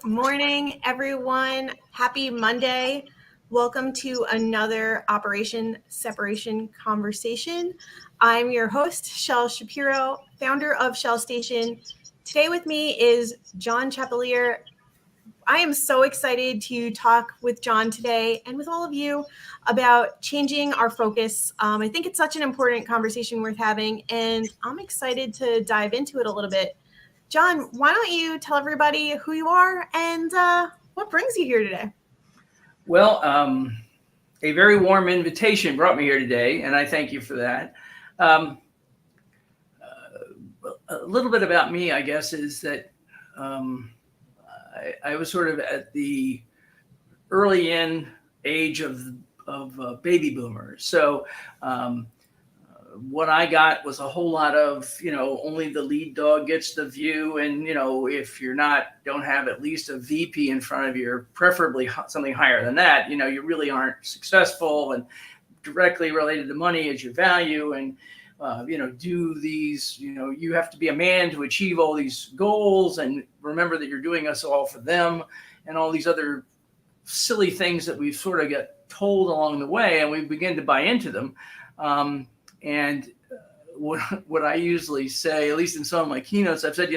morning, everyone. Happy Monday. Welcome to another Operation Separation conversation. I'm your host, Shell Shapiro, founder of Shell Station. Today with me is John Chappelear. I am so excited to talk with John today and with all of you about changing our focus. I think it's such an important conversation worth having, and I'm excited to dive into it a little bit. John, why don't you tell everybody who you are and what brings you here today? Well, a very warm invitation brought me here today, and I thank you for that. Um, a little bit about me, I guess, is that I was sort of at the early in age of baby boomers. So what I got was a whole lot of, only the lead dog gets the view. And, if you're don't have at least a VP in front of you, or preferably something higher than that, you really aren't successful, and directly related to money is your value. And, do these, you have to be a man to achieve all these goals, and remember that you're doing us all for them, and all these other silly things that we sort of get told along the way, and we begin to buy into them. And what I usually say, at least in some of my keynotes, I've said,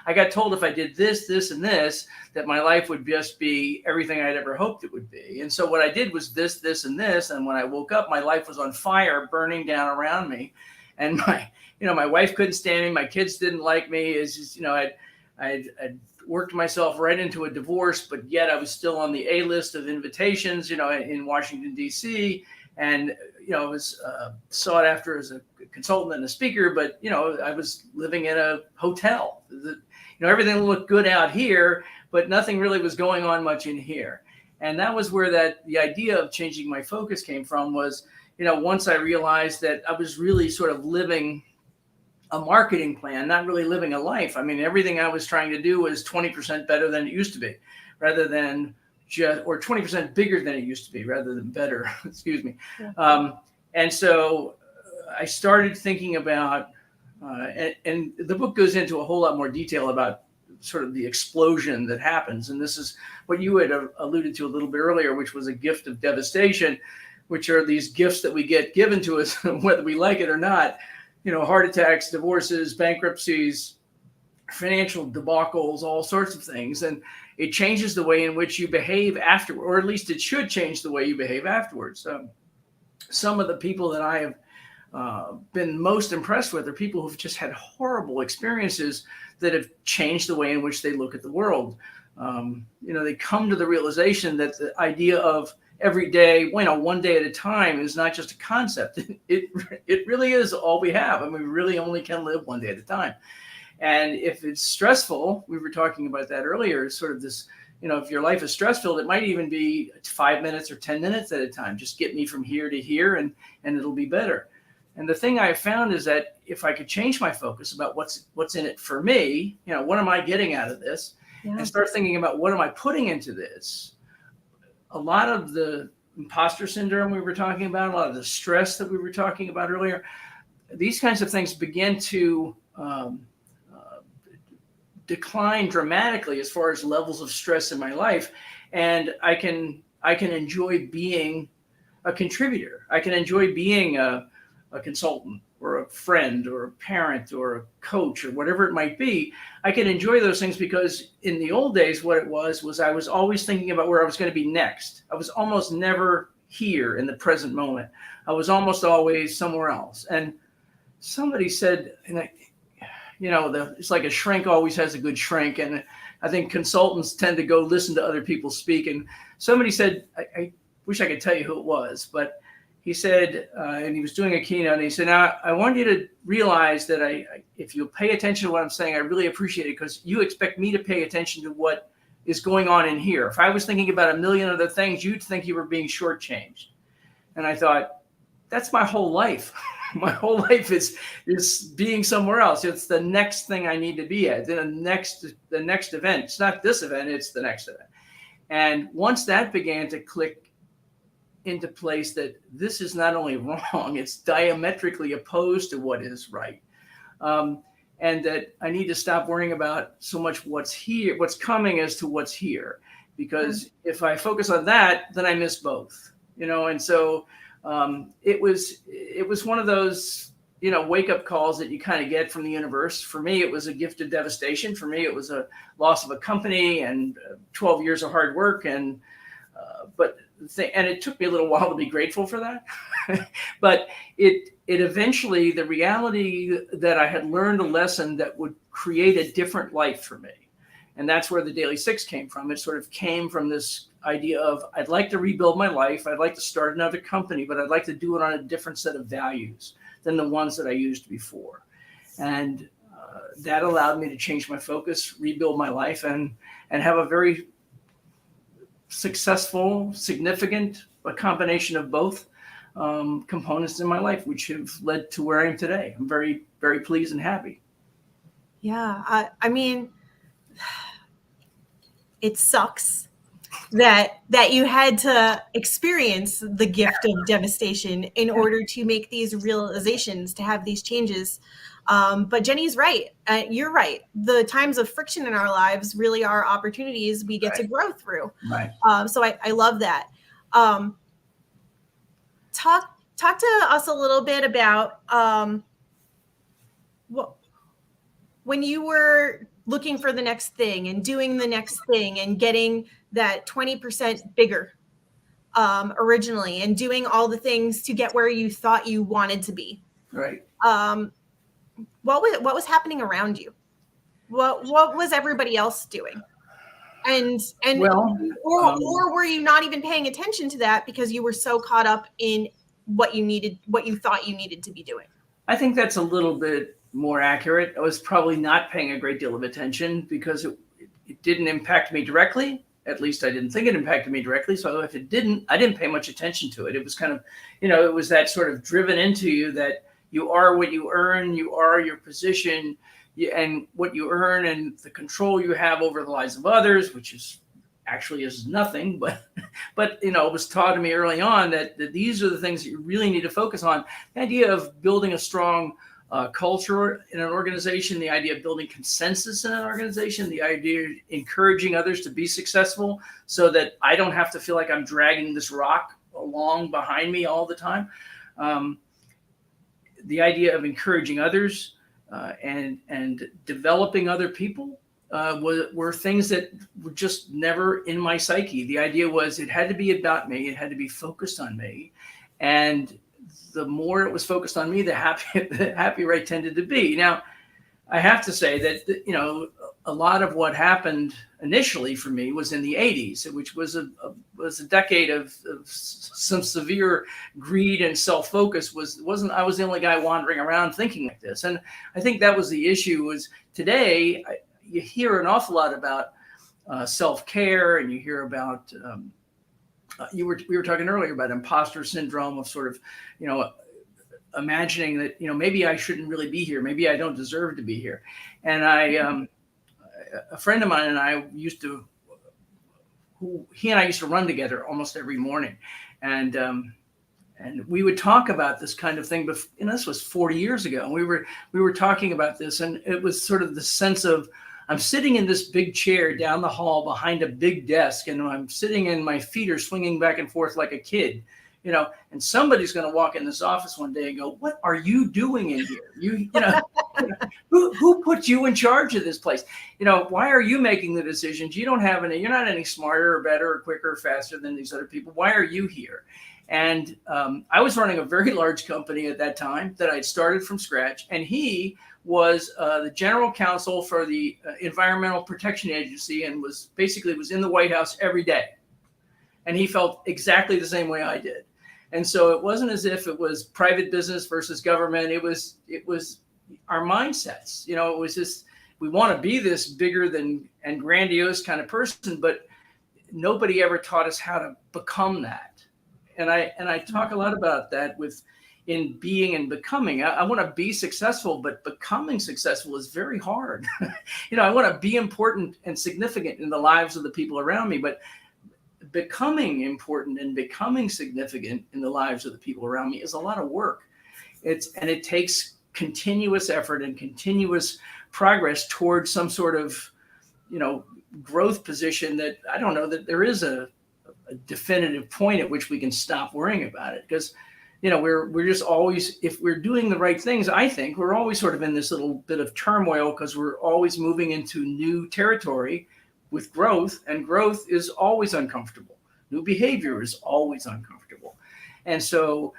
I got told if I did this, this, and this, that my life would just be everything I'd ever hoped it would be. And so what I did was this, this, and this. And when I woke up, my life was on fire, burning down around me. And my wife couldn't stand me. My kids didn't like me. It's just, I'd worked myself right into a divorce, but yet I was still on the A list of invitations, in Washington, D.C., and I was sought after as a consultant and a speaker, but I was living in a hotel. Everything looked good out here, but nothing really was going on much in here. And that was where the idea of changing my focus came from. Was once I realized that I was really sort of living a marketing plan, not really living a life. I mean, everything I was trying to do was 20% better than it used to be, rather than or 20% bigger than it used to be, rather than better. Excuse me. Yeah. And so I started thinking about, and the book goes into a whole lot more detail about sort of the explosion that happens. And this is what you had alluded to a little bit earlier, which was a gift of devastation, which are these gifts that we get given to us, whether we like it or not. Heart attacks, divorces, bankruptcies, financial debacles, all sorts of things. And it changes the way in which you behave afterward, or at least it should change the way you behave afterwards. Some of the people that I have been most impressed with are people who've just had horrible experiences that have changed the way in which they look at the world. They come to the realization that the idea of every day, one day at a time is not just a concept. It really is all we have. I mean, we really only can live one day at a time. And if it's stressful, we were talking about that earlier, sort of this, if your life is stressful, it might even be 5 minutes or 10 minutes at a time. Just get me from here to here, and it'll be better. And the thing I found is that if I could change my focus about what's in it for me, what am I getting out of this? Yeah. And start thinking about what am I putting into this? A lot of the imposter syndrome we were talking about, a lot of the stress that we were talking about earlier, these kinds of things begin to decline dramatically as far as levels of stress in my life. And I can enjoy being a contributor. I can enjoy being a consultant or a friend or a parent or a coach or whatever it might be. I can enjoy those things because in the old days, what it was I was always thinking about where I was going to be next. I was almost never here in the present moment. I was almost always somewhere else. And somebody said, it's like a shrink always has a good shrink. And I think consultants tend to go listen to other people speak. And somebody said, I wish I could tell you who it was, but he said, and he was doing a keynote, and he said, now I want you to realize that if you pay attention to what I'm saying, I really appreciate it, because you expect me to pay attention to what is going on in here. If I was thinking about a million other things, you'd think you were being shortchanged. And I thought, that's my whole life. My whole life is being somewhere else. It's the next thing I need to be at. Then the next event. It's not this event, it's the next event. And once that began to click into place, that this is not only wrong, it's diametrically opposed to what is right. and that I need to stop worrying about so much what's here, what's coming, as to what's here. Because if I focus on that, then I miss both, and so it was one of those, wake up calls that you kind of get from the universe. For me, it was a gift of devastation. For me, it was a loss of a company and 12 years of hard work. And it took me a little while to be grateful for that. But it eventually, the reality that I had learned a lesson that would create a different life for me. And that's where the Daily Six came from. It sort of came from this idea of, I'd like to rebuild my life. I'd like to start another company, but I'd like to do it on a different set of values than the ones that I used before. And that allowed me to change my focus, rebuild my life, and have a very successful, significant, a combination of both components in my life, which have led to where I am today. I'm very, very pleased and happy. Yeah. I mean, it sucks that you had to experience the gift of devastation in order to make these realizations, to have these changes. But Jenny's right. You're right. The times of friction in our lives really are opportunities we get to grow through. Right. So I love that. Talk to us a little bit about when you were looking for the next thing and doing the next thing and getting that 20% bigger originally, and doing all the things to get where you thought you wanted to be. Right. What was happening around you? What was everybody else doing? And or were you not even paying attention to that because you were so caught up in what you thought you needed to be doing? I think that's a little bit more accurate. I was probably not paying a great deal of attention because it didn't impact me directly. At least I didn't think it impacted me directly. So if it didn't, I didn't pay much attention to it. It was kind of, it was that sort of driven into you that you are what you earn, you are your position, and what you earn, and the control you have over the lives of others, which is nothing, but it was taught to me early on that these are the things that you really need to focus on. The idea of building a strong culture in an organization, the idea of building consensus in an organization, the idea of encouraging others to be successful so that I don't have to feel like I'm dragging this rock along behind me all the time. The idea of encouraging others and developing other people were things that were just never in my psyche. The idea was it had to be about me. It had to be focused on me. And the more it was focused on me, the happier I tended to be. Now, I have to say that, a lot of what happened initially for me was in the 80s, which was a decade of some severe greed and self-focus. I was the only guy wandering around thinking like this. And I think that was the issue. Was today you hear an awful lot about self-care, and you hear about we were talking earlier about imposter syndrome, of sort of, imagining that, maybe I shouldn't really be here. Maybe I don't deserve to be here. And a friend of mine and I used to run together almost every morning. And we would talk about this kind of thing, but this was 40 years ago. And we were talking about this, and it was sort of the sense of, I'm sitting in this big chair down the hall behind a big desk, and I'm sitting and my feet are swinging back and forth like a kid, and somebody's going to walk in this office one day and go, "What are you doing in here? Who put you in charge of this place? Why are you making the decisions? You don't have any, you're not any smarter or better or quicker or faster than these other people. Why are you here?" And I was running a very large company at that time that I'd started from scratch, and he was the general counsel for the Environmental Protection Agency, and was in the White House every day. And he felt exactly the same way I did. And so it wasn't as if it was private business versus government. It was our mindsets. It was just, we want to be this bigger than and grandiose kind of person, but nobody ever taught us how to become that. And I talk a lot about that in being and becoming. I want to be successful, but becoming successful is very hard. I want to be important and significant in the lives of the people around me, but becoming important and becoming significant in the lives of the people around me is a lot of work. It takes continuous effort and continuous progress towards some sort of, growth position that I don't know that there is a definitive point at which we can stop worrying about it. Because, we're just always, if we're doing the right things, I think we're always sort of in this little bit of turmoil because we're always moving into new territory with growth, and growth is always uncomfortable. New behavior is always uncomfortable. And so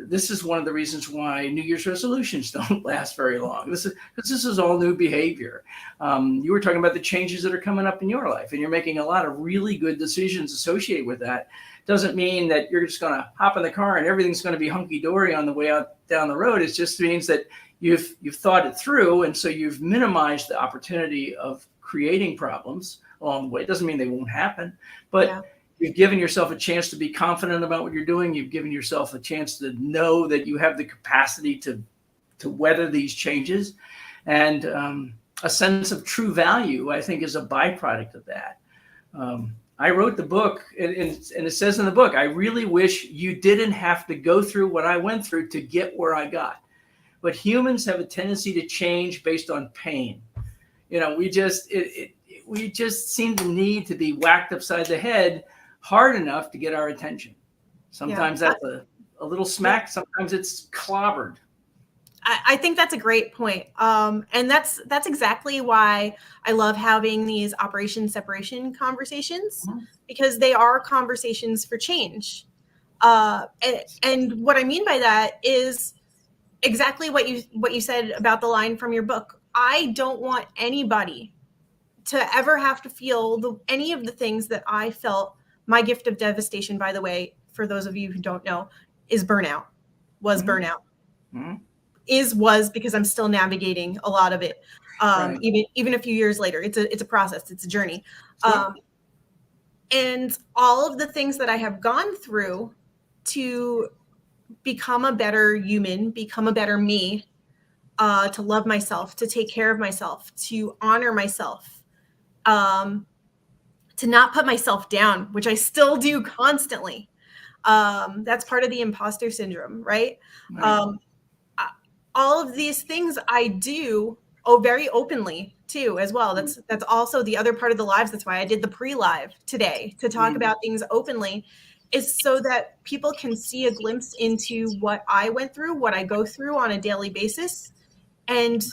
this is one of the reasons why New Year's resolutions don't last very long. This is all new behavior. You were talking about the changes that are coming up in your life, and you're making a lot of really good decisions associated with that. Doesn't mean that you're just going to hop in the car and everything's going to be hunky-dory on the way out down the road. It just means that you've thought it through, and so you've minimized the opportunity of creating problems along the way. It doesn't mean they won't happen, but you've given yourself a chance to be confident about what you're doing. You've given yourself a chance to know that you have the capacity to weather these changes, and a sense of true value, I think, is a byproduct of that. I wrote the book, and it says in the book, I really wish you didn't have to go through what I went through to get where I got. But humans have a tendency to change based on pain. We just seem to need to be whacked upside the head hard enough to get our attention. Sometimes that's a little smack. Sometimes it's clobbered. I think that's a great point. And that's exactly why I love having these operation separation conversations, because they are conversations for change. And what I mean by that is exactly what you said about the line from your book. I don't want anybody to ever have to feel any of the things that I felt. My gift of devastation, by the way, for those of you who don't know, is burnout. Burnout. Was because I'm still navigating a lot of it. Right. Even a few years later, it's a process, it's a journey. Sure. And all of the things that I have gone through to become a better human, become a better me, to love myself, to take care of myself, to honor myself, to not put myself down, which I still do constantly. That's part of the imposter syndrome, right? All of these things I do very openly too, as well. That's also the other part of the lives. That's why I did the pre-live today, to talk about things openly, is so that people can see a glimpse into what I went through, what I go through on a daily basis, and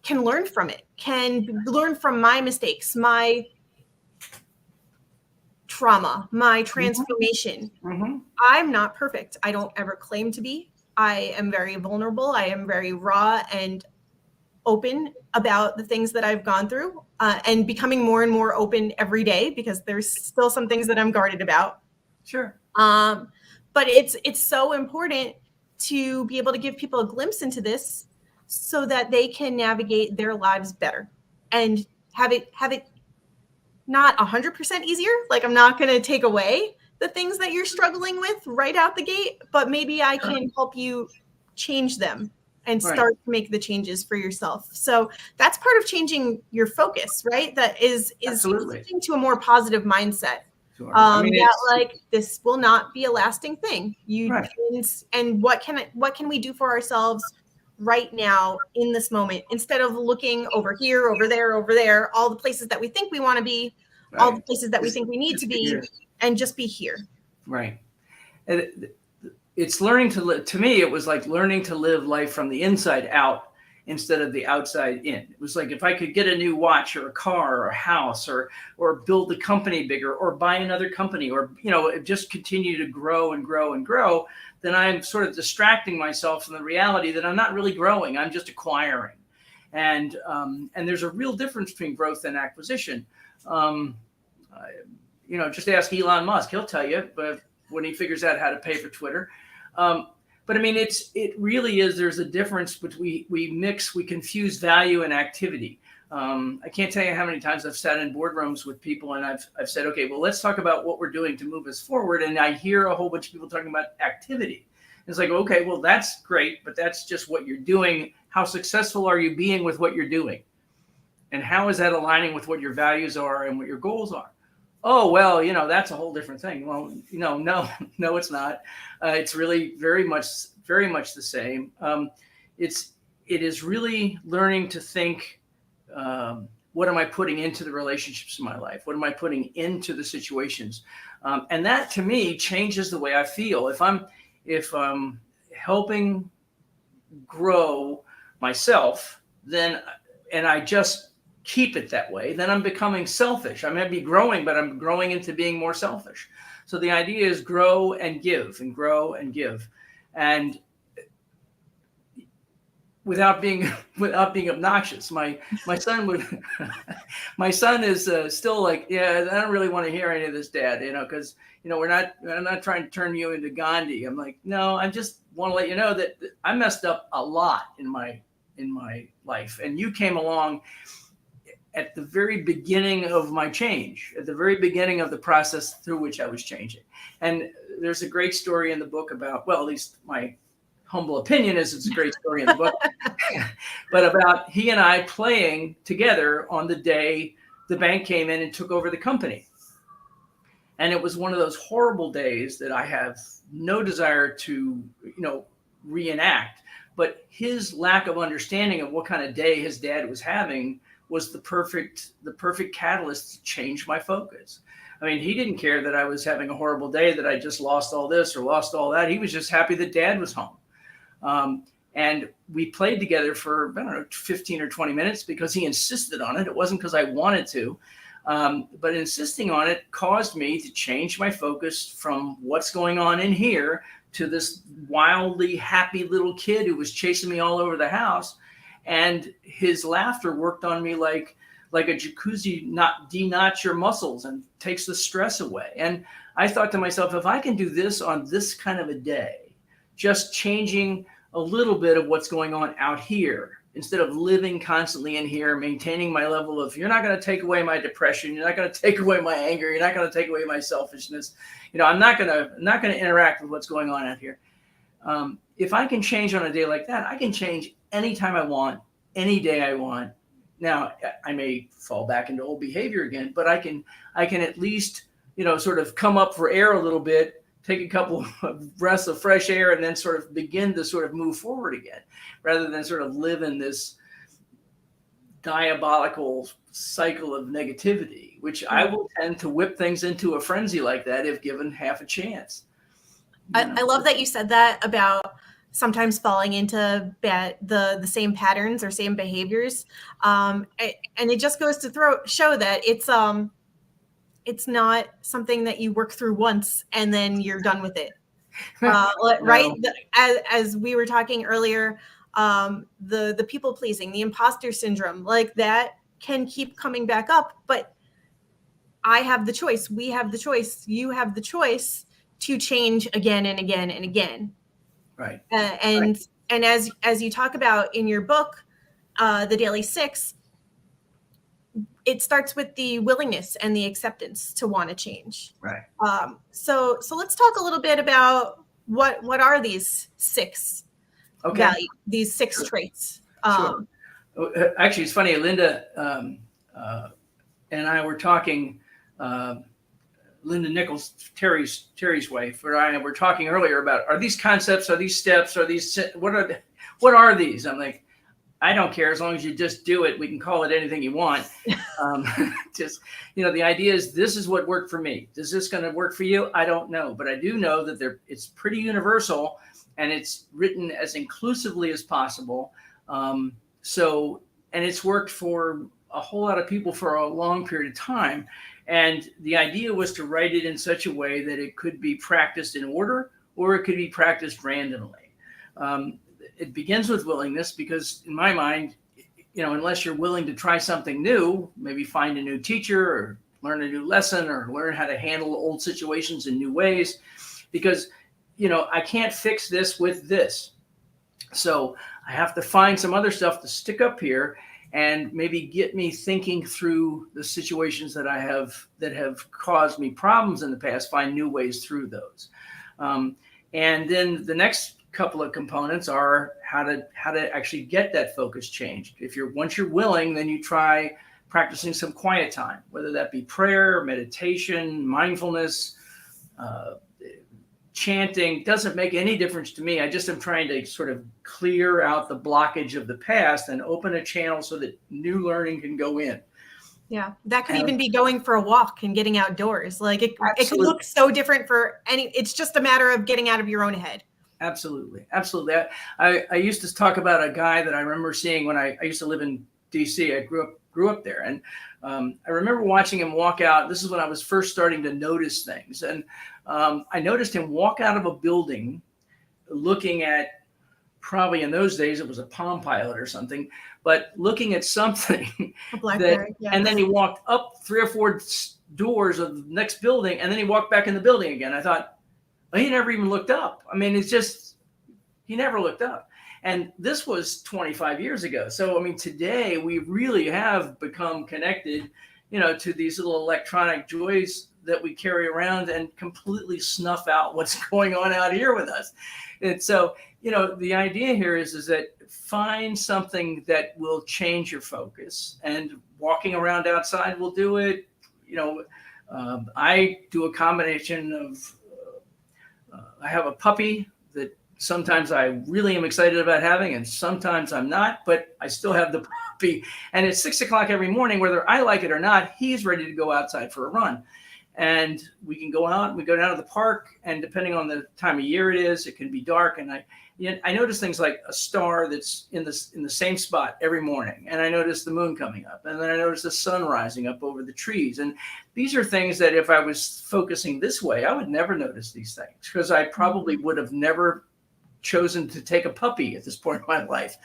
can learn from it, can learn from my mistakes, my trauma, my transformation. I'm not perfect. I don't ever claim to be. I am very vulnerable. I am very raw and open about the things that I've gone through, and becoming more and more open every day, because there's still some things that I'm guarded about. Sure. But it's so important to be able to give people a glimpse into this so that they can navigate their lives better and have it not 100% easier. Like, I'm not going to take away the things that you're struggling with right out the gate, but maybe I can help you change them and start to make the changes for yourself. So that's part of changing your focus, right? That is switching to a more positive mindset. Sure. Like, this will not be a lasting thing. And what can we do for ourselves right now in this moment, instead of looking over here, over there, all the places that we think we want to be, all the places that we think we need to be, and just be here. Right. And it's learning to live. To me, it was like learning to live life from the inside out instead of the outside in. It was like, if I could get a new watch or a car or a house, or build the company bigger, or buy another company, or just continue to grow and grow and grow, then I'm sort of distracting myself from the reality that I'm not really growing. I'm just acquiring. And there's a real difference between growth and acquisition. Just ask Elon Musk. He'll tell you, but when he figures out how to pay for Twitter. But I mean, it really is. There's a difference between we confuse value and activity. I can't tell you how many times I've sat in boardrooms with people and I've said, okay, well, let's talk about what we're doing to move us forward. And I hear a whole bunch of people talking about activity. It's like, okay, well, that's great, but that's just what you're doing. How successful are you being with what you're doing? And how is that aligning with what your values are and what your goals are? oh, well, that's a whole different thing. Well, no, no, it's not. It's really very much the same. It is really learning to think, what am I putting into the relationships in my life? What am I putting into the situations? And that to me changes the way I feel. If I'm helping grow myself, and I just keep it that way, then I'm becoming selfish. I may be growing, but I'm growing into being more selfish. So the idea is grow and give, and grow and give. And without being obnoxious, my son would my son is still like, yeah, I don't really want to hear any of this, Dad, because I'm not trying to turn you into Gandhi. I'm like, no, I just want to let you know that I messed up a lot in my life, and you came along at the very beginning of my change, at the very beginning of the process through which I was changing. And there's a great story in the book about, well, at least my humble opinion is it's a great story in the book, but about he and I playing together on the day the bank came in and took over the company. And it was one of those horrible days that I have no desire to, reenact. But his lack of understanding of what kind of day his dad was having was the perfect catalyst to change my focus. I mean, he didn't care that I was having a horrible day, that I just lost all this or lost all that. He was just happy that Dad was home. And we played together for, I don't know, 15 or 20 minutes because he insisted on it. It wasn't because I wanted to. But insisting on it caused me to change my focus from what's going on in here to this wildly happy little kid who was chasing me all over the house. And his laughter worked on me like a jacuzzi, denotch your muscles and takes the stress away. And I thought to myself, if I can do this on this kind of a day, just changing a little bit of what's going on out here, instead of living constantly in here, maintaining my level of, you're not going to take away my depression, you're not going to take away my anger, you're not going to take away my selfishness. I'm not going to interact with what's going on out here. If I can change on a day like that, I can change anytime I want, any day I want. Now, I may fall back into old behavior again, but I can at least, sort of come up for air a little bit, take a couple of breaths of fresh air, and then sort of begin to sort of move forward again, rather than sort of live in this diabolical cycle of negativity, which I will tend to whip things into a frenzy like that if given half a chance. I love that you said that about sometimes falling into the same patterns or same behaviors. And it just goes to show that it's not something that you work through once and then you're done with it. Right? As we were talking earlier, the people pleasing, the imposter syndrome, like that can keep coming back up. But I have the choice. We have the choice. You have the choice to change again and again and again. Right. And as you talk about in your book, The Daily Six, it starts with the willingness and the acceptance to want to change. Right. So let's talk a little bit about what are these six values, these six traits. Sure. Actually, it's funny. Linda and I were talking. Linda Nichols, Terry's wife, and I were talking earlier about, are these concepts, are these steps, are these, what are these? I'm like, I don't care, as long as you just do it. We can call it anything you want. Just, the idea is, this is what worked for me. Is this going to work for you? I don't know, but I do know that it's pretty universal, and it's written as inclusively as possible. And it's worked for a whole lot of people for a long period of time. And the idea was to write it in such a way that it could be practiced in order, or it could be practiced randomly. It begins with willingness, because in my mind, unless you're willing to try something new, maybe find a new teacher or learn a new lesson or learn how to handle old situations in new ways, because, I can't fix this with this. So I have to find some other stuff to stick up here and maybe get me thinking through the situations that have caused me problems in the past, find new ways through those. And then the next couple of components are how to actually get that focus changed. Once you're willing, then you try practicing some quiet time, whether that be prayer, meditation, mindfulness, chanting, doesn't make any difference to me. I just am trying to sort of clear out the blockage of the past and open a channel so that new learning can go in. Yeah, that could even be going for a walk and getting outdoors. Like it could look so different for any, it's just a matter of getting out of your own head. Absolutely. Absolutely. I used to talk about a guy that I remember seeing when I used to live in DC. I grew up there. And I remember watching him walk out. This is when I was first starting to notice things. And I noticed him walk out of a building looking at, probably in those days, it was a Palm Pilot or something, but looking at something and then he walked up 3 or 4 doors of the next building, and then he walked back in the building again. I thought, well, he never even looked up. I mean, it's just, he never looked up. And this was 25 years ago. So, I mean, today we really have become connected, to these little electronic joys that we carry around and completely snuff out what's going on out here with us. And so, the idea here is that find something that will change your focus, and walking around outside will do it. I do a combination of, I have a puppy that sometimes I really am excited about having, and sometimes I'm not, but I still have the puppy. And at 6 o'clock every morning, whether I like it or not, he's ready to go outside for a run. And we can go out, we go down to the park, and depending on the time of year it is, it can be dark. And I notice things like a star that's in the same spot every morning. And I notice the moon coming up, and then I notice the sun rising up over the trees. And these are things that if I was focusing this way, I would never notice these things, because I probably would have never chosen to take a puppy at this point in my life.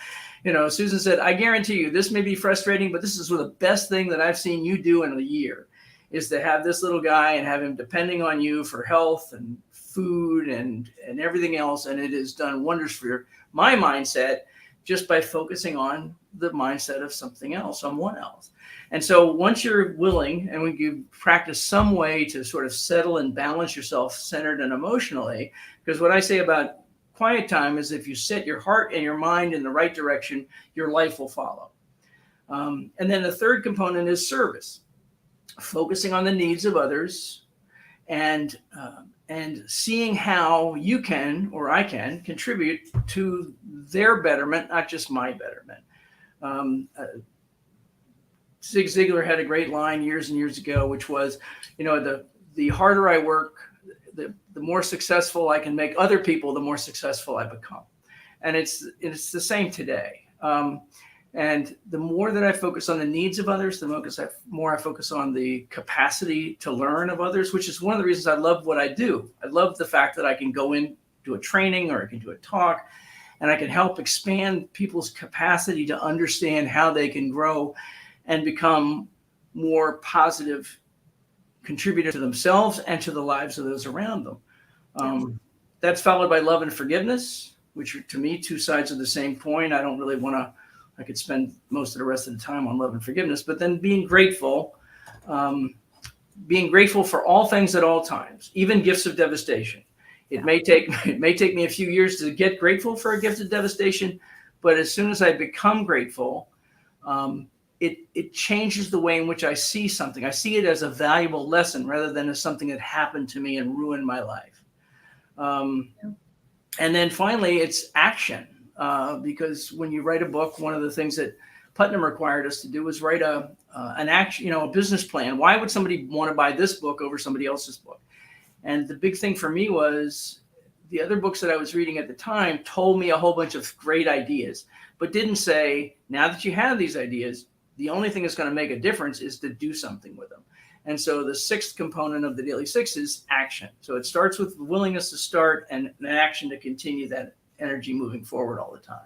Susan said, I guarantee you this may be frustrating, but this is the best thing that I've seen you do in a year, is to have this little guy and have him depending on you for health and food and everything else. And it has done wonders for my mindset just by focusing on the mindset of something else, someone else. And so once you're willing, and when you practice some way to sort of settle and balance yourself centered and emotionally, because what I say about quiet time is if you set your heart and your mind in the right direction, your life will follow. And then the third component is service. Focusing on the needs of others, and seeing how you can, or I can, contribute to their betterment, not just my betterment. Zig Ziglar had a great line years and years ago, which was, the harder I work, the more successful I can make other people, the more successful I become. And it's the same today. And the more that I focus on the needs of others, the more I focus on the capacity to learn of others, which is one of the reasons I love what I do. I love the fact that I can go into a training, or I can do a talk, and I can help expand people's capacity to understand how they can grow and become more positive contributors to themselves and to the lives of those around them. That's followed by love and forgiveness, which are, to me, two sides of the same coin. I don't really want to, I could spend most of the rest of the time on love and forgiveness, but then being grateful for all things at all times, even gifts of devastation. It may take me a few years to get grateful for a gift of devastation, but as soon as I become grateful, it changes the way in which I see something. I see it as a valuable lesson rather than as something that happened to me and ruined my life. And then finally, it's action. Because when you write a book, one of the things that Putnam required us to do was write an action, a business plan. Why would somebody want to buy this book over somebody else's book? And the big thing for me was the other books that I was reading at the time told me a whole bunch of great ideas, but didn't say, now that you have these ideas, the only thing that's going to make a difference is to do something with them. And so the sixth component of the Daily Six is action. So it starts with the willingness to start and an action to continue that energy moving forward all the time.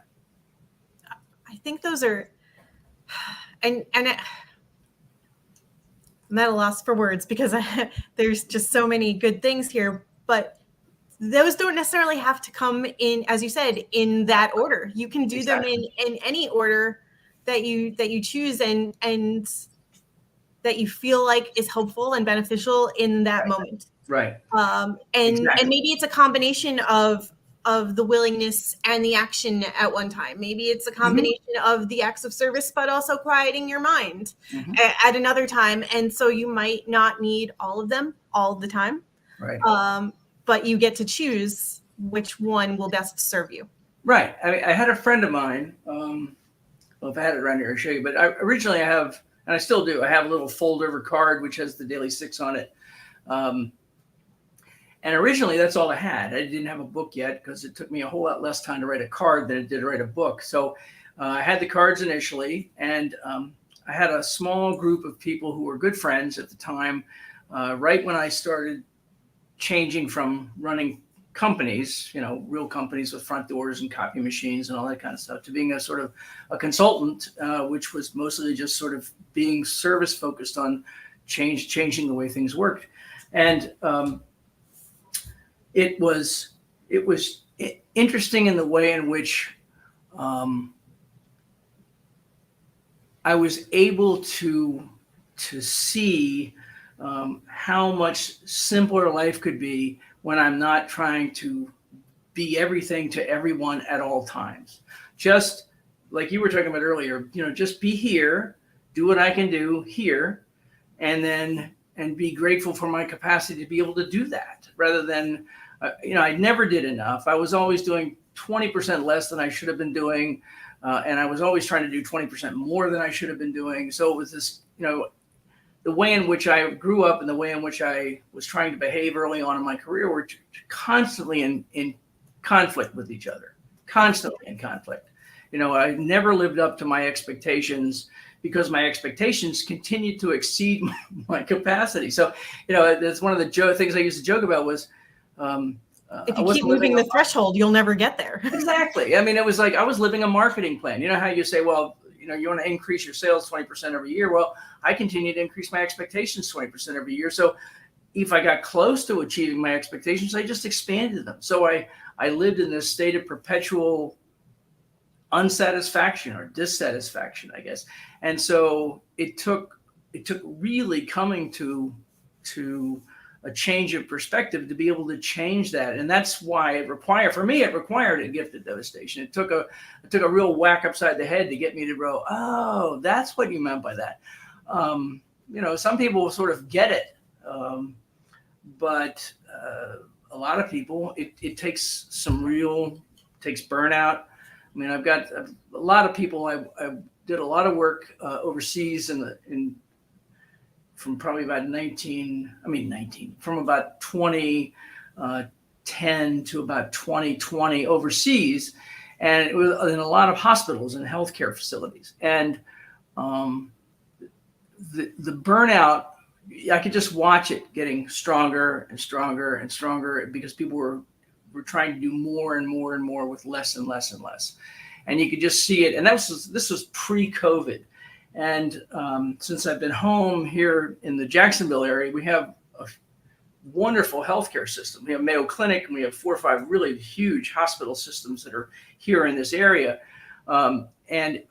I think those are, and I'm at a loss for words because there's just so many good things here, but those don't necessarily have to come in, as you said, in that order. You can do them in any order that you choose and that you feel like is helpful and beneficial in that moment. Right. And maybe it's a combination of of the willingness and the action at one time. Maybe it's a combination of the acts of service, but also quieting your mind at another time. And so you might not need all of them all the time. Right. But you get to choose which one will best serve you. Right. I had a friend of mine, well, if I had it around here, I'll show you, but originally I have, and I still do, I have a little fold over card, which has the Daily Six on it. And originally that's all I had. I didn't have a book yet because it took me a whole lot less time to write a card than it did to write a book. So I had the cards initially, and I had a small group of people who were good friends at the time, right when I started changing from running companies, real companies with front doors and copy machines and all that kind of stuff, to being a sort of a consultant, which was mostly just sort of being service focused on changing the way things worked. And it was interesting in the way in which I was able to see how much simpler life could be when I'm not trying to be everything to everyone at all times. Just like you were talking about earlier, just be here, do what I can do here, and be grateful for my capacity to be able to do that, rather than, I never did enough. I was always doing 20% less than I should have been doing. And I was always trying to do 20% more than I should have been doing. So it was this, the way in which I grew up and the way in which I was trying to behave early on in my career were constantly in conflict with each other, constantly in conflict. I never lived up to my expectations because my expectations continued to exceed my capacity. So, that's one of the things I used to joke about was, if you keep moving the threshold, you'll never get there. Exactly. I mean, it was like I was living a marketing plan. You know how you say, well, you want to increase your sales 20% every year. Well, I continue to increase my expectations 20% every year. So if I got close to achieving my expectations, I just expanded them. So I lived in this state of perpetual unsatisfaction or dissatisfaction, I guess. And so it took really coming to a change of perspective to be able to change that. And that's why it required a gift of devastation. It took a real whack upside the head to get me to go, oh, that's what you meant by that. Some people sort of get it. But a lot of people, it takes takes burnout. I mean, I've got a lot of people, I did a lot of work overseas from probably about from about 2010 to about 2020 overseas. And it was in a lot of hospitals and healthcare facilities. And the burnout, I could just watch it getting stronger and stronger and stronger because people were trying to do more and more and more with less and less and less. And you could just see it. And this was pre-COVID. And since I've been home here in the Jacksonville area, we have a wonderful healthcare system. We have Mayo Clinic, and we have 4 or 5 really huge hospital systems that are here in this area. And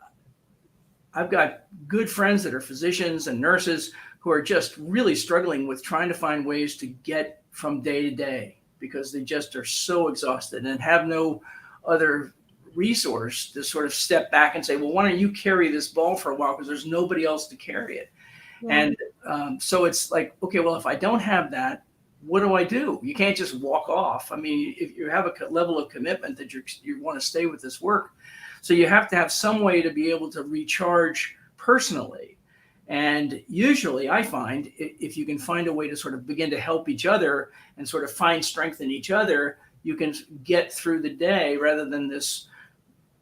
I've got good friends that are physicians and nurses who are just really struggling with trying to find ways to get from day to day because they just are so exhausted and have no other resource to sort of step back and say, well, why don't you carry this ball for a while because there's nobody else to carry it. Yeah. And so it's like, okay, well, if I don't have that, what do I do? You can't just walk off. I mean, if you have a level of commitment that you want to stay with this work, so you have to have some way to be able to recharge personally. And usually I find if you can find a way to sort of begin to help each other and sort of find strength in each other, you can get through the day rather than this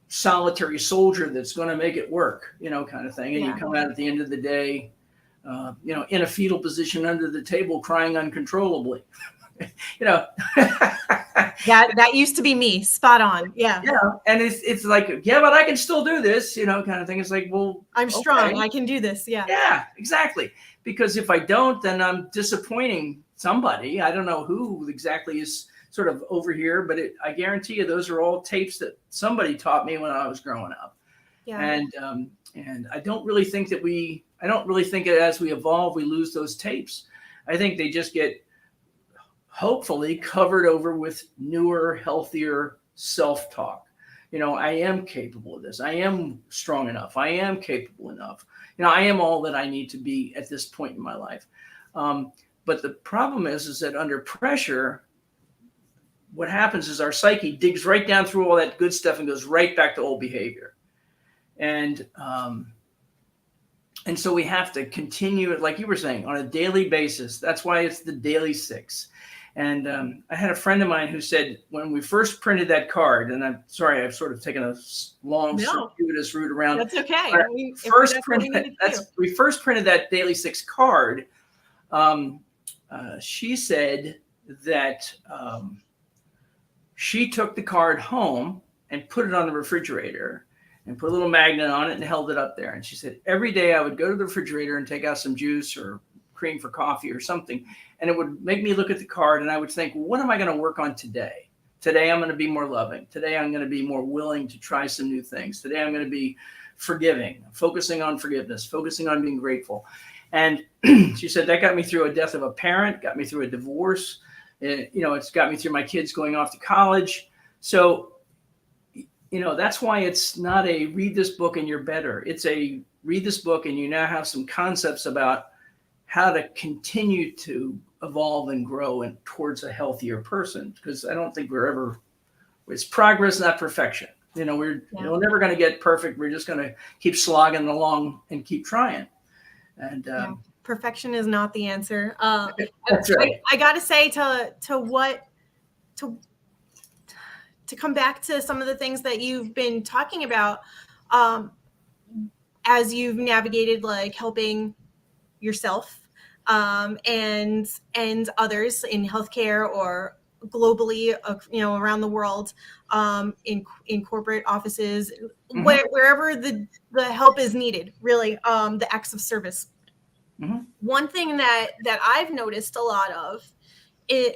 solitary soldier that's going to make it work, kind of thing. And you come out at the end of the day, in a fetal position under the table, crying uncontrollably. That used to be me. Spot on. Yeah. And it's like, but I can still do this, kind of thing. It's like, well, I'm strong. I can do this. Yeah. Yeah, exactly. Because if I don't, then I'm disappointing somebody. I don't know who exactly is sort of over here, but I guarantee you those are all tapes that somebody taught me when I was growing up. Yeah. And I don't really think that as we evolve, we lose those tapes. I think they just get hopefully covered over with newer, healthier self-talk. I am capable of this. I am strong enough. I am capable enough. I am all that I need to be at this point in my life. But the problem is that under pressure, what happens is our psyche digs right down through all that good stuff and goes right back to old behavior. And so we have to continue it, like you were saying, on a daily basis. That's why it's the daily 6. And I had a friend of mine who said when we first printed that card, and I'm sorry, I've sort of taken a long, circuitous route around. That's okay. We first printed that daily 6 card. She said that she took the card home and put it on the refrigerator and put a little magnet on it and held it up there. And she said, every day I would go to the refrigerator and take out some juice or cream for coffee or something. And it would make me look at the card and I would think, what am I going to work on today? Today, I'm going to be more loving. Today, I'm going to be more willing to try some new things. Today, I'm going to be forgiving, focusing on forgiveness, focusing on being grateful. And she said that got me through a death of a parent, got me through a divorce. It's got me through my kids going off to college. So, that's why it's not a read this book and you're better. It's a read this book and you now have some concepts about how to continue to evolve and grow and towards a healthier person. Because I don't think it's progress, not perfection. We're never going to get perfect. We're just going to keep slogging along and keep trying. And perfection is not the answer. That's right. I got to say to come back to some of the things that you've been talking about as you've navigated like helping yourself and others in healthcare or globally, around the world, in corporate offices, wherever the help is needed, really, the acts of service. One thing that I've noticed a lot of,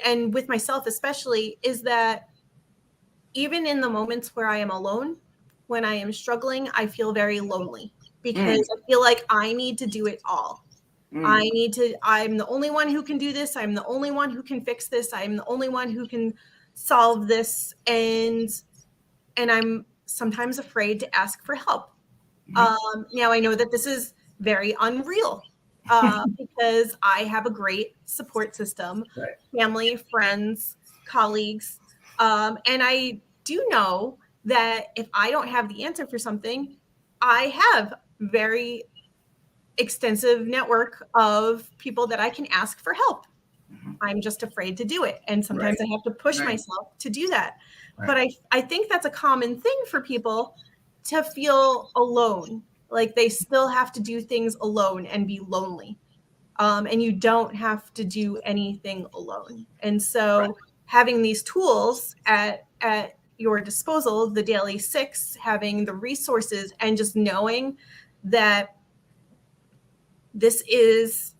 and with myself especially, is that even in the moments where I am alone, when I am struggling, I feel very lonely because I feel like I need to do it all. I'm the only one who can do this. I'm the only one who can fix this. I'm the only one who can solve this. And I'm sometimes afraid to ask for help. Now I know that this is very unreal because I have a great support system, family, friends, colleagues. And I do know that if I don't have the answer for something, I have very extensive network of people that I can ask for help. I'm just afraid to do it. And sometimes I have to push myself to do that. But I think that's a common thing for people to feel alone. Like they still have to do things alone and be lonely. And you don't have to do anything alone. And so having these tools at your disposal, the daily 6, having the resources and just knowing that this is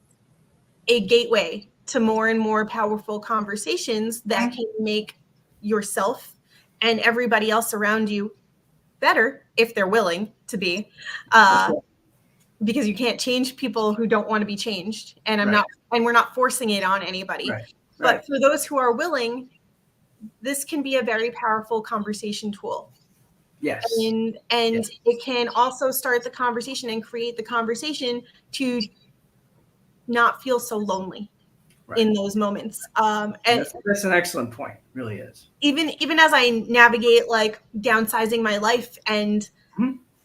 a gateway to more and more powerful conversations that can make yourself and everybody else around you better if they're willing to be, because you can't change people who don't want to be changed. And we're not forcing it on anybody. But for those who are willing, this can be a very powerful conversation tool. Yes. And it can also start the conversation and create the conversation to not feel so lonely in those moments. And that's an excellent point. It really is. Even as I navigate like downsizing my life and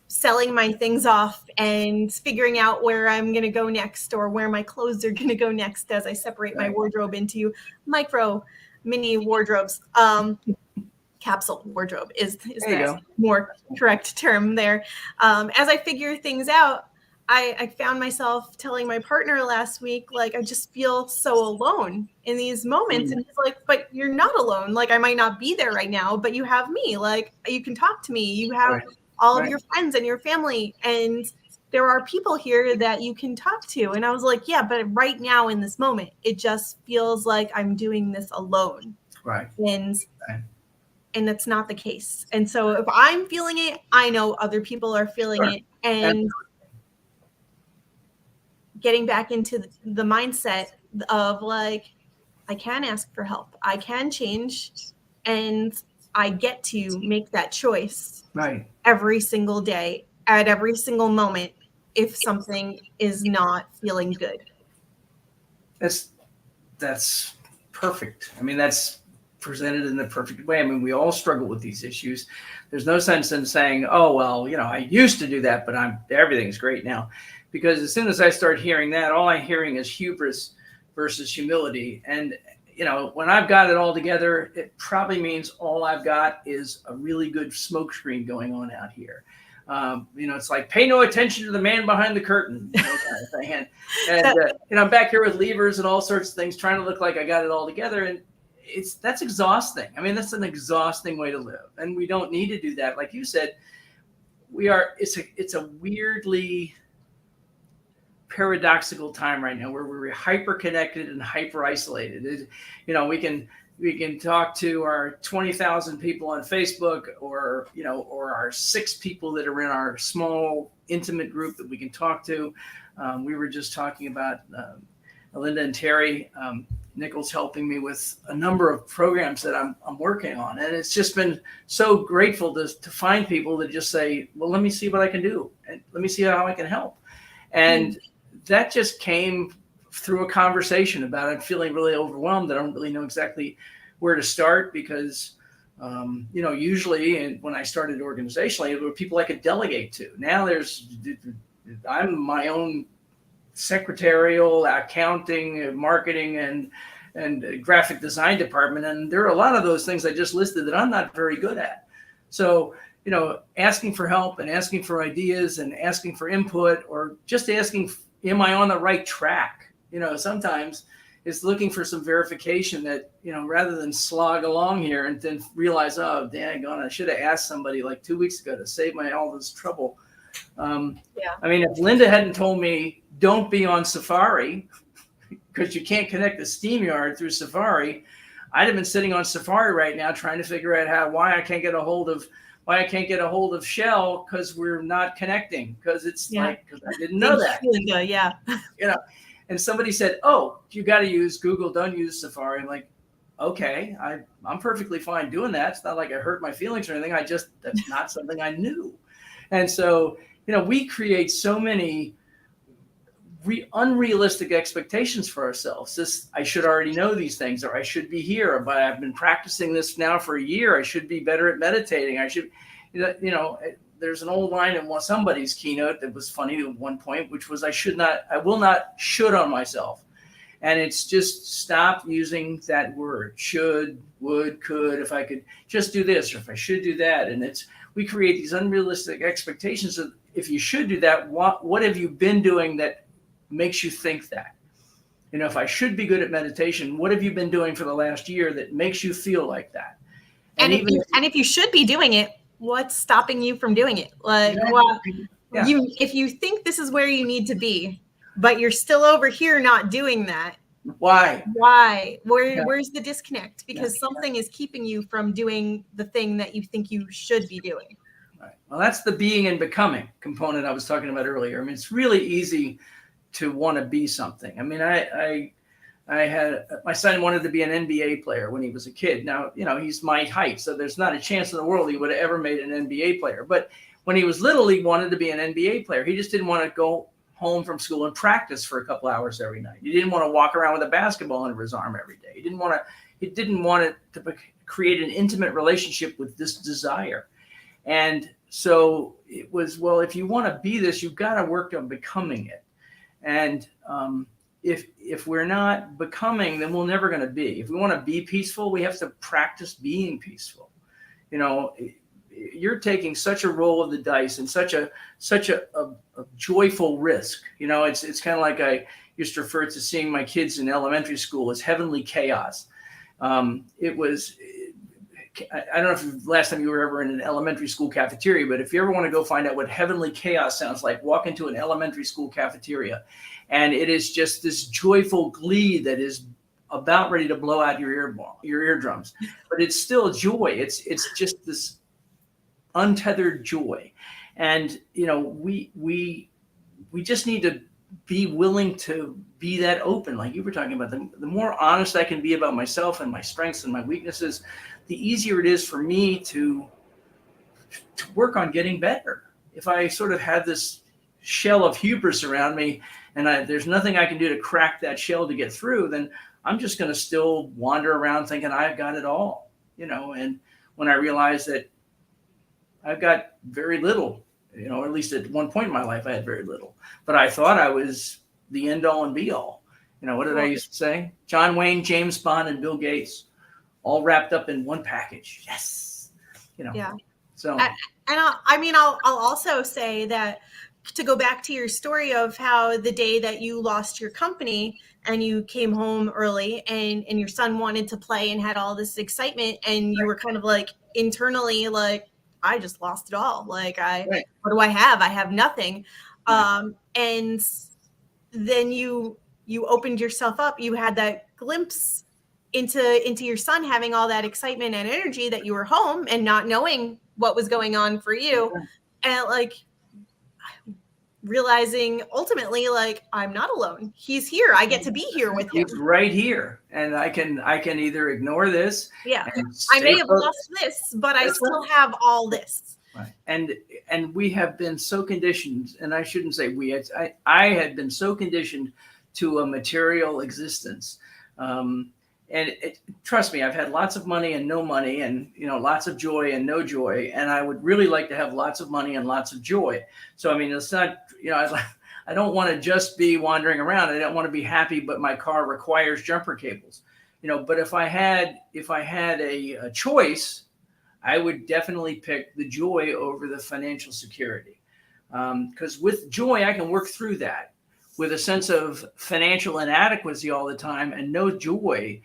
selling my things off and figuring out where I'm going to go next or where my clothes are going to go next as I separate my wardrobe into mini wardrobes. Capsule wardrobe is the more correct term there. As I figure things out, I found myself telling my partner last week, like, I just feel so alone in these moments. And he's like, but you're not alone. Like, I might not be there right now, but you have me. Like, you can talk to me. You have all of your friends and your family. And there are people here that you can talk to. And I was like, yeah, but right now in this moment, it just feels like I'm doing this alone. And that's not the case. And so if I'm feeling it, I know other people are feeling it. And getting back into the mindset of like, I can ask for help. I can change. And I get to make that choice Right. every single day, at every single moment, if something is not feeling good. That's perfect. I mean, that's presented in the perfect way. I mean, we all struggle with these issues. There's no sense in saying, "Oh, well, I used to do that, but everything's great now," because as soon as I start hearing that, all I'm hearing is hubris versus humility. And when I've got it all together, it probably means all I've got is a really good smokescreen going on out here. It's like, pay no attention to the man behind the curtain, kind of thing. And I'm back here with levers and all sorts of things, trying to look like I got it all together. And that's exhausting. I mean, that's an exhausting way to live. And we don't need to do that. Like you said, it's a weirdly paradoxical time right now where we're hyper connected and hyper isolated. We can talk to our 20,000 people on Facebook, or our 6 people that are in our small intimate group that we can talk to. We were just talking about Linda and Terry Nichols helping me with a number of programs that I'm working on, and it's just been so grateful to find people that just say, well, let me see what I can do, and let me see how I can help. And that just came through a conversation about it, feeling really overwhelmed. I don't really know exactly where to start because, usually when I started organizationally, there were people I could delegate to. Now I'm my own secretarial, accounting, marketing, and graphic design department. And there are a lot of those things I just listed that I'm not very good at. So, asking for help and asking for ideas and asking for input, or just asking, am I on the right track? Sometimes it's looking for some verification that, rather than slog along here and then realize, oh, dang on, I should have asked somebody like 2 weeks ago to save all this trouble. I mean, if Linda hadn't told me, don't be on Safari because you can't connect the SteamYard through Safari, I'd have been sitting on Safari right now trying to figure out why I can't get a hold of Shell because we're not connecting, because I didn't know that. Linda, yeah. And somebody said, oh, you got to use Google, don't use Safari. I'm like, okay, I'm perfectly fine doing that. It's not like I hurt my feelings or anything. That's not something I knew. And so, we create so many unrealistic expectations for ourselves. I should already know these things, or I should be here, but I've been practicing this now for a year. I should be better at meditating. I should, there's an old line in somebody's keynote that was funny at one point, which was, I will not should on myself. And it's just stop using that word, should, would, could, if I could just do this, or if I should do that. And we create these unrealistic expectations of, if you should do that, what have you been doing that makes you think that? If I should be good at meditation, what have you been doing for the last year that makes you feel like that? And if you should be doing it, what's stopping you from doing it? Like, if you think this is where you need to be, but you're still over here not doing that, why? Where's the disconnect? Because something is keeping you from doing the thing that you think you should be doing. Right. Well, that's the being and becoming component I was talking about earlier. I mean, it's really easy to want to be something. I mean, I had, my son wanted to be an NBA player when he was a kid. Now, he's my height, so there's not a chance in the world he would have ever made an NBA player. But when he was little, he wanted to be an NBA player. He just didn't want to go home from school and practice for a couple hours every night. He didn't want to walk around with a basketball under his arm every day. He didn't want it to create an intimate relationship with this desire. And so it was, well, if you want to be this, you've got to work on becoming it. And if we're not becoming, then we're never going to be. If we want to be peaceful, we have to practice being peaceful. You're taking such a roll of the dice and such a joyful risk. It's kind of like I used to refer to seeing my kids in elementary school as heavenly chaos. It was, I don't know if last time you were ever in an elementary school cafeteria, but if you ever want to go find out what heavenly chaos sounds like, walk into an elementary school cafeteria, and it is just this joyful glee that is about ready to blow out your eardrums, but it's still joy. It's just this untethered joy. And we just need to be willing to be that open, like you were talking about. The more honest I can be about myself and my strengths and my weaknesses, the easier it is for me to work on getting better. If I sort of have this shell of hubris around me and there's nothing I can do to crack that shell to get through, then I'm just going to still wander around thinking I've got it all, and when I realize that I've got very little, or at least at one point in my life, I had very little, but I thought I was the end all and be all. What did I used to say? John Wayne, James Bond, and Bill Gates, all wrapped up in one package. Yes. Yeah. So, and I'll also say that, to go back to your story of how the day that you lost your company and you came home early and your son wanted to play and had all this excitement, and you were kind of like internally like, I just lost it all. Like, right. What do I have? I have nothing. Right. And then you opened yourself up. You had that glimpse into your son having all that excitement and energy that you were home and not knowing what was going on for you. Okay. And like realizing ultimately, like, I'm not alone. He's here. I get to be here with him. He's right here. And I can either ignore this. Yeah. I may have lost this, but I still have all this. Right. And we have been so conditioned, and I shouldn't say we, I had been so conditioned to a material existence. And trust me, I've had lots of money and no money, and lots of joy and no joy. And I would really like to have lots of money and lots of joy. So I mean, it's not, I don't want to just be wandering around. I don't want to be happy, but my car requires jumper cables. But if I had a choice, I would definitely pick the joy over the financial security. Because with joy, I can work through that. With a sense of financial inadequacy all the time and no joy,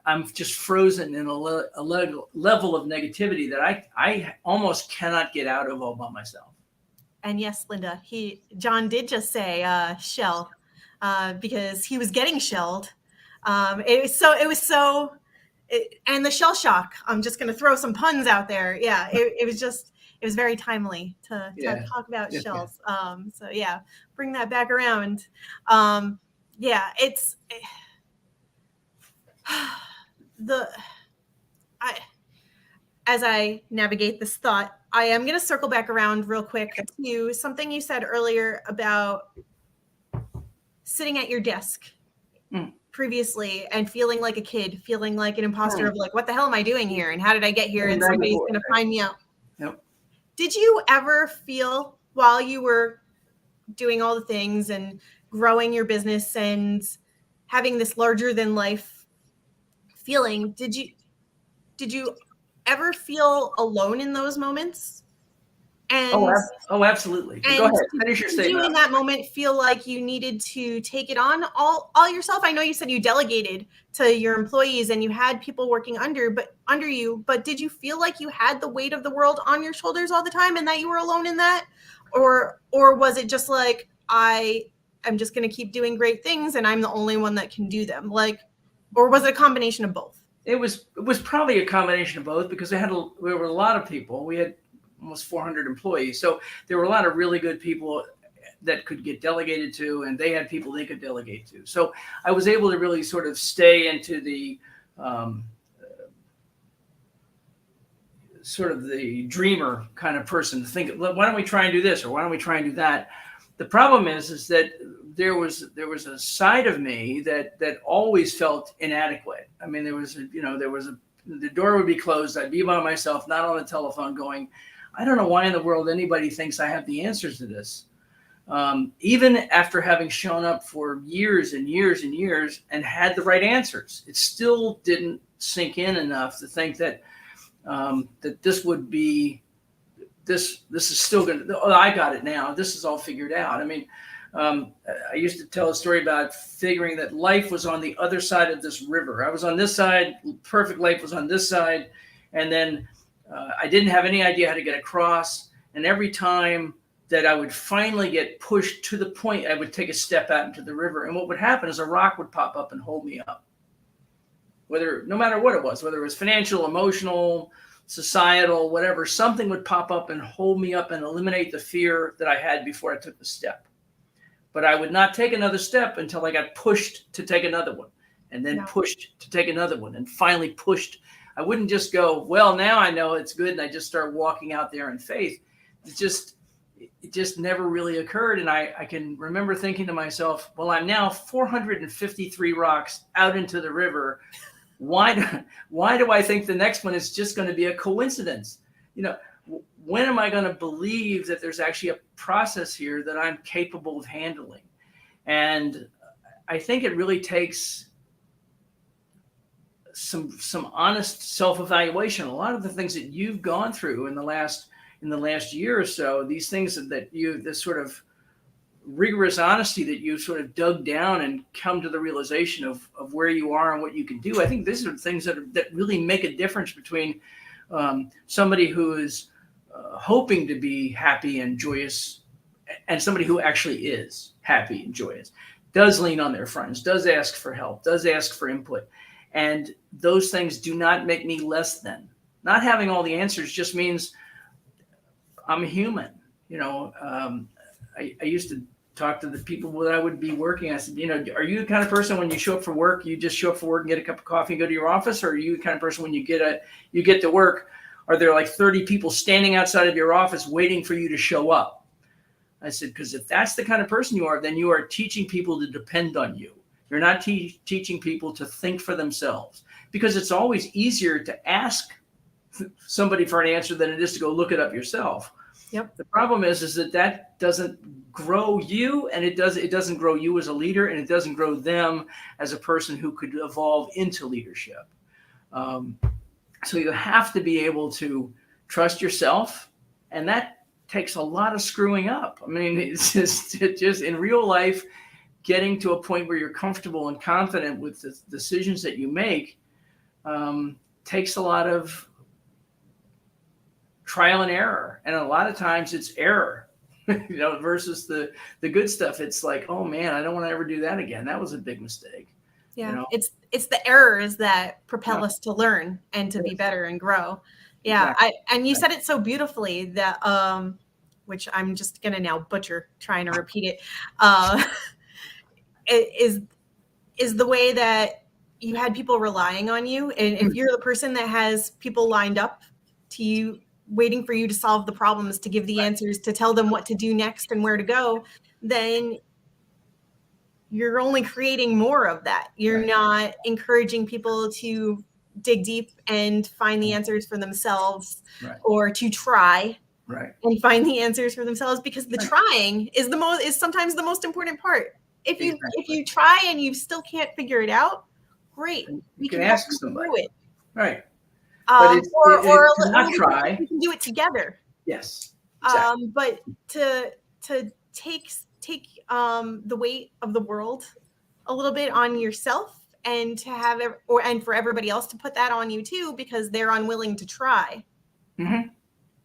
I'm just frozen in a level of negativity that I almost cannot get out of all by myself. And yes, Linda, John did just say shell because he was getting shelled. And the shell shock. I'm just going to throw some puns out there. Yeah, it was very timely to talk about shells. So yeah, bring that back around. As I navigate this thought, I am going to circle back around real quick to something you said earlier about sitting at your desk previously and feeling like a kid, feeling like an imposter of like, what the hell am I doing here? And how did I get here? And somebody's going to find me out. Yep. Did you ever feel, while you were doing all the things and growing your business and having this larger than life feeling, did you ever feel alone in those moments? And absolutely. Go ahead. Finish your statement. Did you in that moment feel like you needed to take it on all yourself? I know you said you delegated to your employees and you had people working under you, but did you feel like you had the weight of the world on your shoulders all the time and that you were alone in that? Or was it just like, I'm just going to keep doing great things and I'm the only one that can do them? Like, or was it a combination of both? It was probably a combination of both, because there were a lot of people. We had almost 400 employees. So there were a lot of really good people that could get delegated to, and they had people they could delegate to. So I was able to really sort of stay into the sort of the dreamer kind of person to think, why don't we try and do this? Or why don't we try and do that? The problem is that there was a side of me that always felt inadequate. I mean, the door would be closed. I'd be by myself, not on the telephone, going, I don't know why in the world anybody thinks I have the answers to this. Even after having shown up for years and years and years and had the right answers, it still didn't sink in enough to think that that this would be this is still going to, I got it now. This is all figured out. I mean, I used to tell a story about figuring that life was on the other side of this river. I was on this side, perfect life was on this side. And then I didn't have any idea how to get across. And every time that I would finally get pushed to the point, I would take a step out into the river. And what would happen is a rock would pop up and hold me up. No matter what it was, whether it was financial, emotional, societal, whatever, something would pop up and hold me up and eliminate the fear that I had before I took the step. but I would not take another step until I got pushed to take another one, and then pushed to take another one, and finally pushed. I wouldn't just go, well, now I know it's good, and I just start walking out there in faith. It just never really occurred. And I can remember thinking to myself, well, I'm now 453 rocks out into the river. Why do I think the next one is just going to be a coincidence? When am I going to believe that there's actually a process here that I'm capable of handling? And I think it really takes some honest self-evaluation. A lot of the things that you've gone through in the last year or so, these things this sort of rigorous honesty that you've sort of dug down and come to the realization of where you are and what you can do. I think these are things that really make a difference between somebody who is hoping to be happy and joyous and somebody who actually is happy and joyous, does lean on their friends, does ask for help, does ask for input. And those things do not make me less than. Not having all the answers just means I'm human. I used to talk to the people that I would be working. I said, are you the kind of person when you show up for work, you just show up for work and get a cup of coffee and go to your office? Or are you the kind of person when you get to work, are there like 30 people standing outside of your office waiting for you to show up? I said, because if that's the kind of person you are, then you are teaching people to depend on you. You're not teaching people to think for themselves, because it's always easier to ask somebody for an answer than it is to go look it up yourself. Yep. The problem is that doesn't grow you, and it doesn't grow you as a leader, and it doesn't grow them as a person who could evolve into leadership. So you have to be able to trust yourself, and that takes a lot of screwing up. I mean, it's just in real life, getting to a point where you're comfortable and confident with the decisions that you make takes a lot of trial and error. And a lot of times it's error, versus the good stuff. It's like, oh man, I don't want to ever do that again. That was a big mistake. Yeah. It's the errors that propel us to learn and to be better and grow. Yeah. Exactly. And you said it so beautifully that, which I'm just going to now butcher trying to repeat it. It is the way that you had people relying on you. And if you're the person that has people lined up to you, waiting for you to solve the problems, to give the answers, to tell them what to do next and where to go, then you're only creating more of that. You're not encouraging people to dig deep and find the answers for themselves, or to try and find the answers for themselves, because the trying is sometimes the most important part. If you try and you still can't figure it out, great. You can ask somebody. Through it. Right. But or not try. We can do it together. Yes. Exactly. But to take the weight of the world a little bit on yourself, and to have and for everybody else to put that on you too, because they're unwilling to try,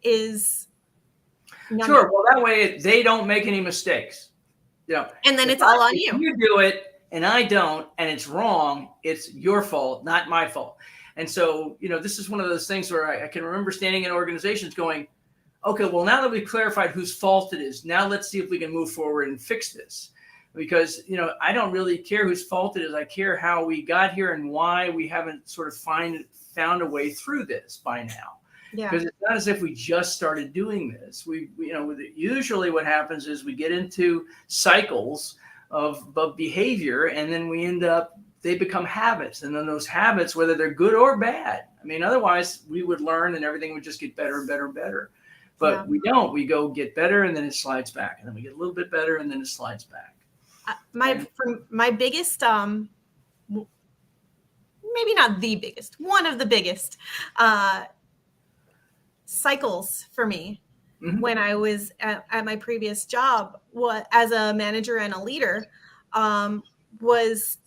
is sure. Well, that way they don't make any mistakes. And then it's all on you. If you do it and I don't, and it's wrong, it's your fault, not my fault. And so, this is one of those things where I can remember standing in organizations going, okay, well, now that we've clarified whose fault it is, now let's see if we can move forward and fix this. Because, I don't really care whose fault it is. I care how we got here and why we haven't sort of found a way through this by now. Yeah. Because it's not as if we just started doing this. Usually what happens is we get into cycles of behavior, and then they become habits. And then those habits, whether they're good or bad, otherwise we would learn and everything would just get better and better and better. But we don't. We go get better, and then it slides back, and then we get a little bit better, and then it slides back. My biggest, maybe not the biggest, one of the biggest cycles for me when I was at my previous job, as a manager and a leader, was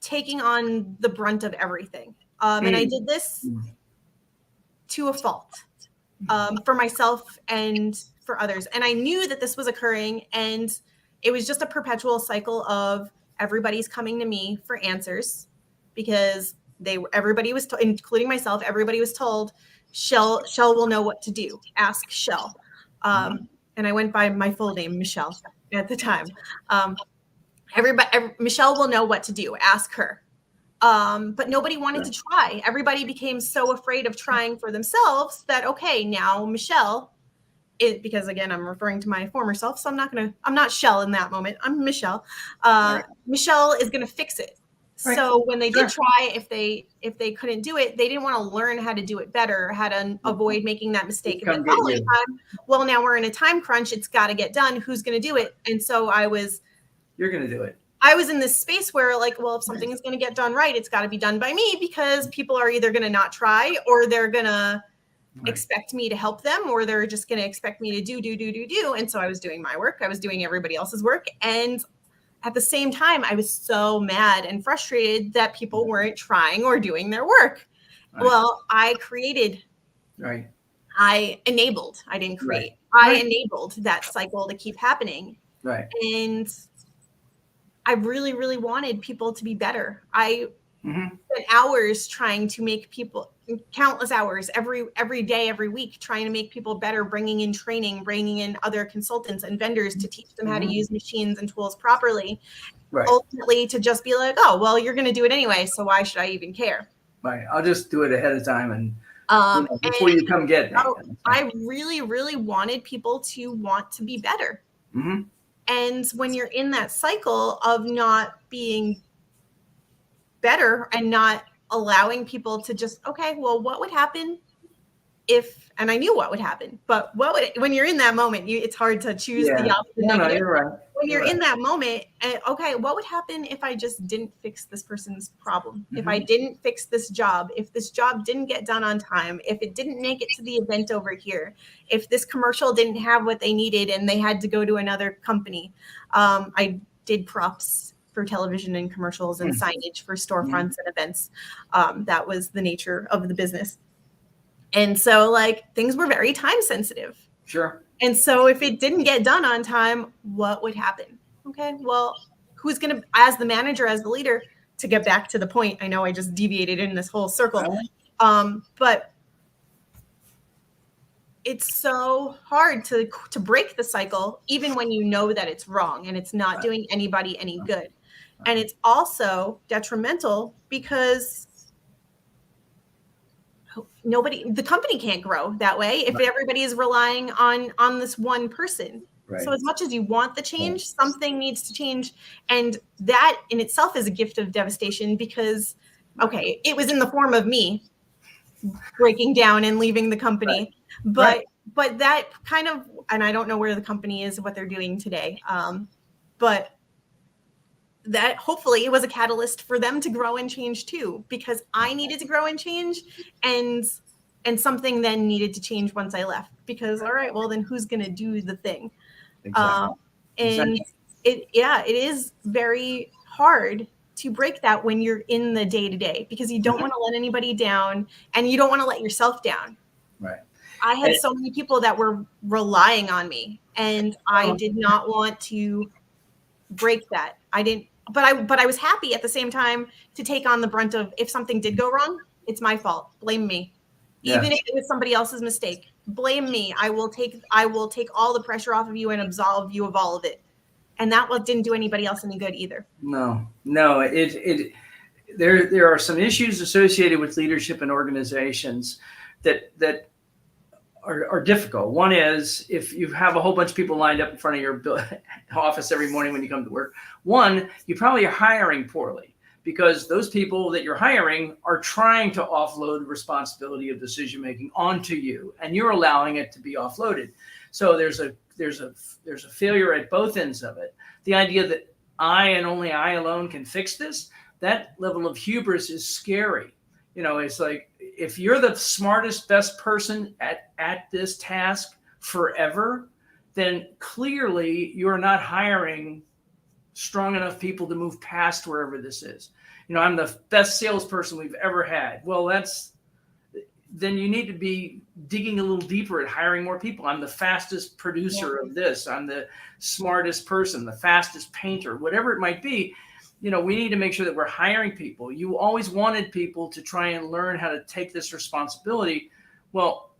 taking on the brunt of everything. And I did this to a fault, for myself and for others. And I knew that this was occurring, and it was just a perpetual cycle of everybody's coming to me for answers, because everybody was, including myself, everybody was told, Shell will know what to do. Ask Shell. And I went by my full name, Michelle. at the time. Michelle will know what to do. Ask her. But nobody wanted to try. Everybody became so afraid of trying for themselves that, okay, now Michelle, because again, I'm referring to my former self, so I'm not Shell in that moment. I'm Michelle. Michelle is going to fix it. Right. So when they did try, if they couldn't do it, they didn't want to learn how to do it better, how to avoid making that mistake the following time. Well, now we're in a time crunch. It's got to get done. Who's going to do it? And so you're going to do it. I was in this space where like, well, if something is going to get done right, it's got to be done by me, because people are either going to not try, or they're going to expect me to help them, or they're just going to expect me to do. And so I was doing my work. I was doing everybody else's work. And at the same time, I was so mad and frustrated that people weren't trying or doing their work. Right. Well, I created. Right. I enabled. I didn't create. Right. I enabled that cycle to keep happening. Right. And I really, really wanted people to be better. I spent hours trying to make people, countless hours every day, every week, trying to make people better, bringing in training, bringing in other consultants and vendors to teach them how to use machines and tools properly. Right. Ultimately, to just be like, oh, well, you're going to do it anyway, so why should I even care? Right. I'll just do it ahead of time and before you come get me. I really, really wanted people to want to be better. Mm-hmm. And when you're in that cycle of not being better and not allowing people to just, okay, well, what would happen if, and I knew what would happen, but when you're in that moment, it's hard to choose the opposite. No, you're right. When you're in that moment, okay, what would happen if I just didn't fix this person's problem? If I didn't fix this job, if this job didn't get done on time, if it didn't make it to the event over here, if this commercial didn't have what they needed and they had to go to another company. I did props for television and commercials and signage for storefronts and events. That was the nature of the business. And so like things were very time sensitive. Sure. And so if it didn't get done on time, what would happen? Okay, well, who's going to, as the manager, as the leader, to get back to the point, I know I just deviated in this whole circle, but it's so hard to break the cycle, even when you know that it's wrong and it's not doing anybody any good. And it's also detrimental because the company can't grow that way if everybody is relying on this one person. Right. So as much as you want the change, something needs to change. And that in itself is a gift of devastation because, okay, it was in the form of me breaking down and leaving the company. But that kind of, and I don't know where the company is, what they're doing today. But that hopefully was a catalyst for them to grow and change too, because I needed to grow and change, and something then needed to change once I left, because all right, well then who's going to do the thing? Exactly. And it is very hard to break that when you're in the day to day, because you don't want to let anybody down and you don't want to let yourself down. Right. I had so many people that were relying on me, and I did not want to break that. I didn't, but I was happy at the same time to take on the brunt of, if something did go wrong, it's my fault. Blame me. Even if it was somebody else's mistake, blame me. I will take all the pressure off of you and absolve you of all of it. And that didn't do anybody else any good either. No. There are some issues associated with leadership and organizations that are difficult. One is, if you have a whole bunch of people lined up in front of your office every morning when you come to work, you probably are hiring poorly, because those people that you're hiring are trying to offload responsibility of decision making onto you, and you're allowing it to be offloaded. So there's a failure at both ends of it. The idea that I and only I alone can fix this, that level of hubris is scary. It's like, if you're the smartest, best person at this task forever, then clearly you're not hiring strong enough people to move past wherever this is. I'm the best salesperson we've ever had. Well, then you need to be digging a little deeper at hiring more people. I'm the fastest producer of this. I'm the smartest person, the fastest painter, whatever it might be. We need to make sure that we're hiring people. You always wanted people to try and learn how to take this responsibility. Well,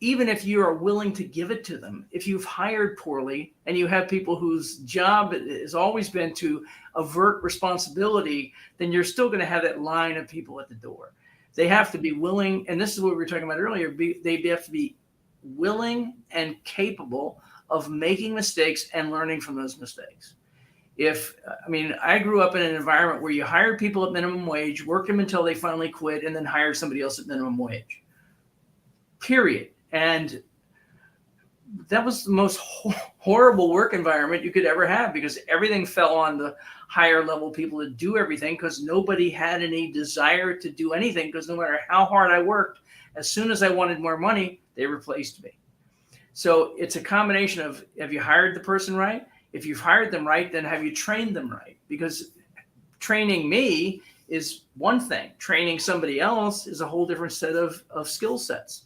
even if you are willing to give it to them, if you've hired poorly and you have people whose job has always been to avert responsibility, then you're still going to have that line of people at the door. They have to be willing, and this is what we were talking about earlier, they have to be willing and capable of making mistakes and learning from those mistakes. I grew up in an environment where you hired people at minimum wage, worked them until they finally quit, and then hired somebody else at minimum wage. Period. And that was the most horrible work environment you could ever have, because everything fell on the higher level people to do everything, because nobody had any desire to do anything, because no matter how hard I worked, as soon as I wanted more money, they replaced me. So it's a combination of, have you hired the person right? If you've hired them right, then have you trained them right? Because training me is one thing. Training somebody else is a whole different set of skill sets.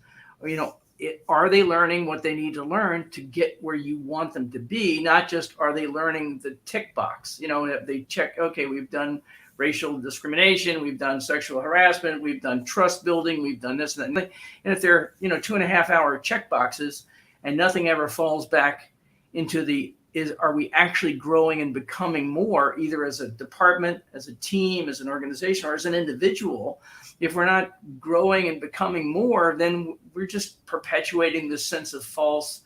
Are they learning what they need to learn to get where you want them to be? Not just, are they learning the tick box? They check, okay, we've done racial discrimination, we've done sexual harassment, we've done trust building, we've done this and that. And if they're, 2.5 hour check boxes and nothing ever falls back into are we actually growing and becoming more, either as a department, as a team, as an organization, or as an individual? If we're not growing and becoming more, then we're just perpetuating this sense of false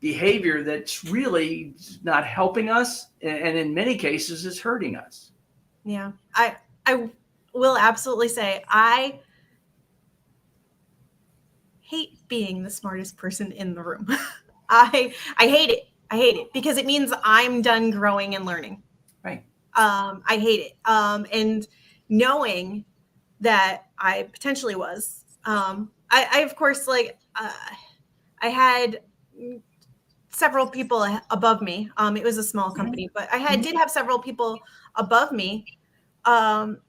behavior that's really not helping us, and in many cases is hurting us. Yeah, I will absolutely say I hate being the smartest person in the room. I hate it. I hate it because it means I'm done growing and learning. Right. I hate it. And knowing that I potentially was, I of course, I had several people above me. It was a small company, but I did have several people above me. But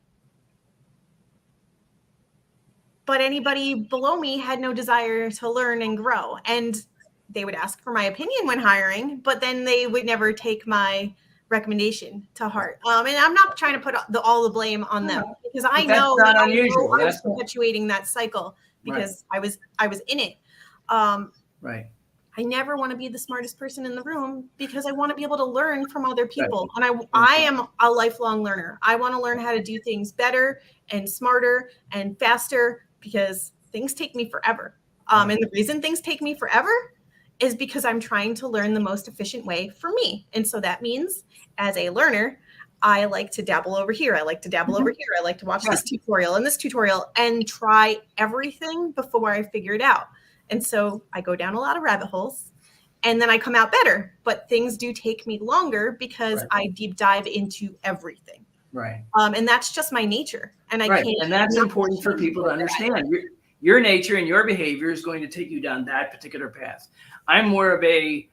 anybody below me had no desire to learn and grow. And they would ask for my opinion when hiring, but then they would never take my recommendation to heart. And I'm not trying to put all the blame on them, because I know not unusual. I was perpetuating that cycle because I was in it. Right. I never want to be the smartest person in the room, because I want to be able to learn from other people. Right. And I am a lifelong learner. I want to learn how to do things better and smarter and faster, because things take me forever. And the reason things take me forever is because I'm trying to learn the most efficient way for me. And so that means, as a learner, I like to dabble over here. I like to dabble over here. I like to watch this tutorial and try everything before I figure it out. And so I go down a lot of rabbit holes, and then I come out better. But things do take me longer because I deep dive into everything. Right. And that's just my nature. And I can't. And that's important for people to understand. Your nature and your behavior is going to take you down that particular path. I'm more of a,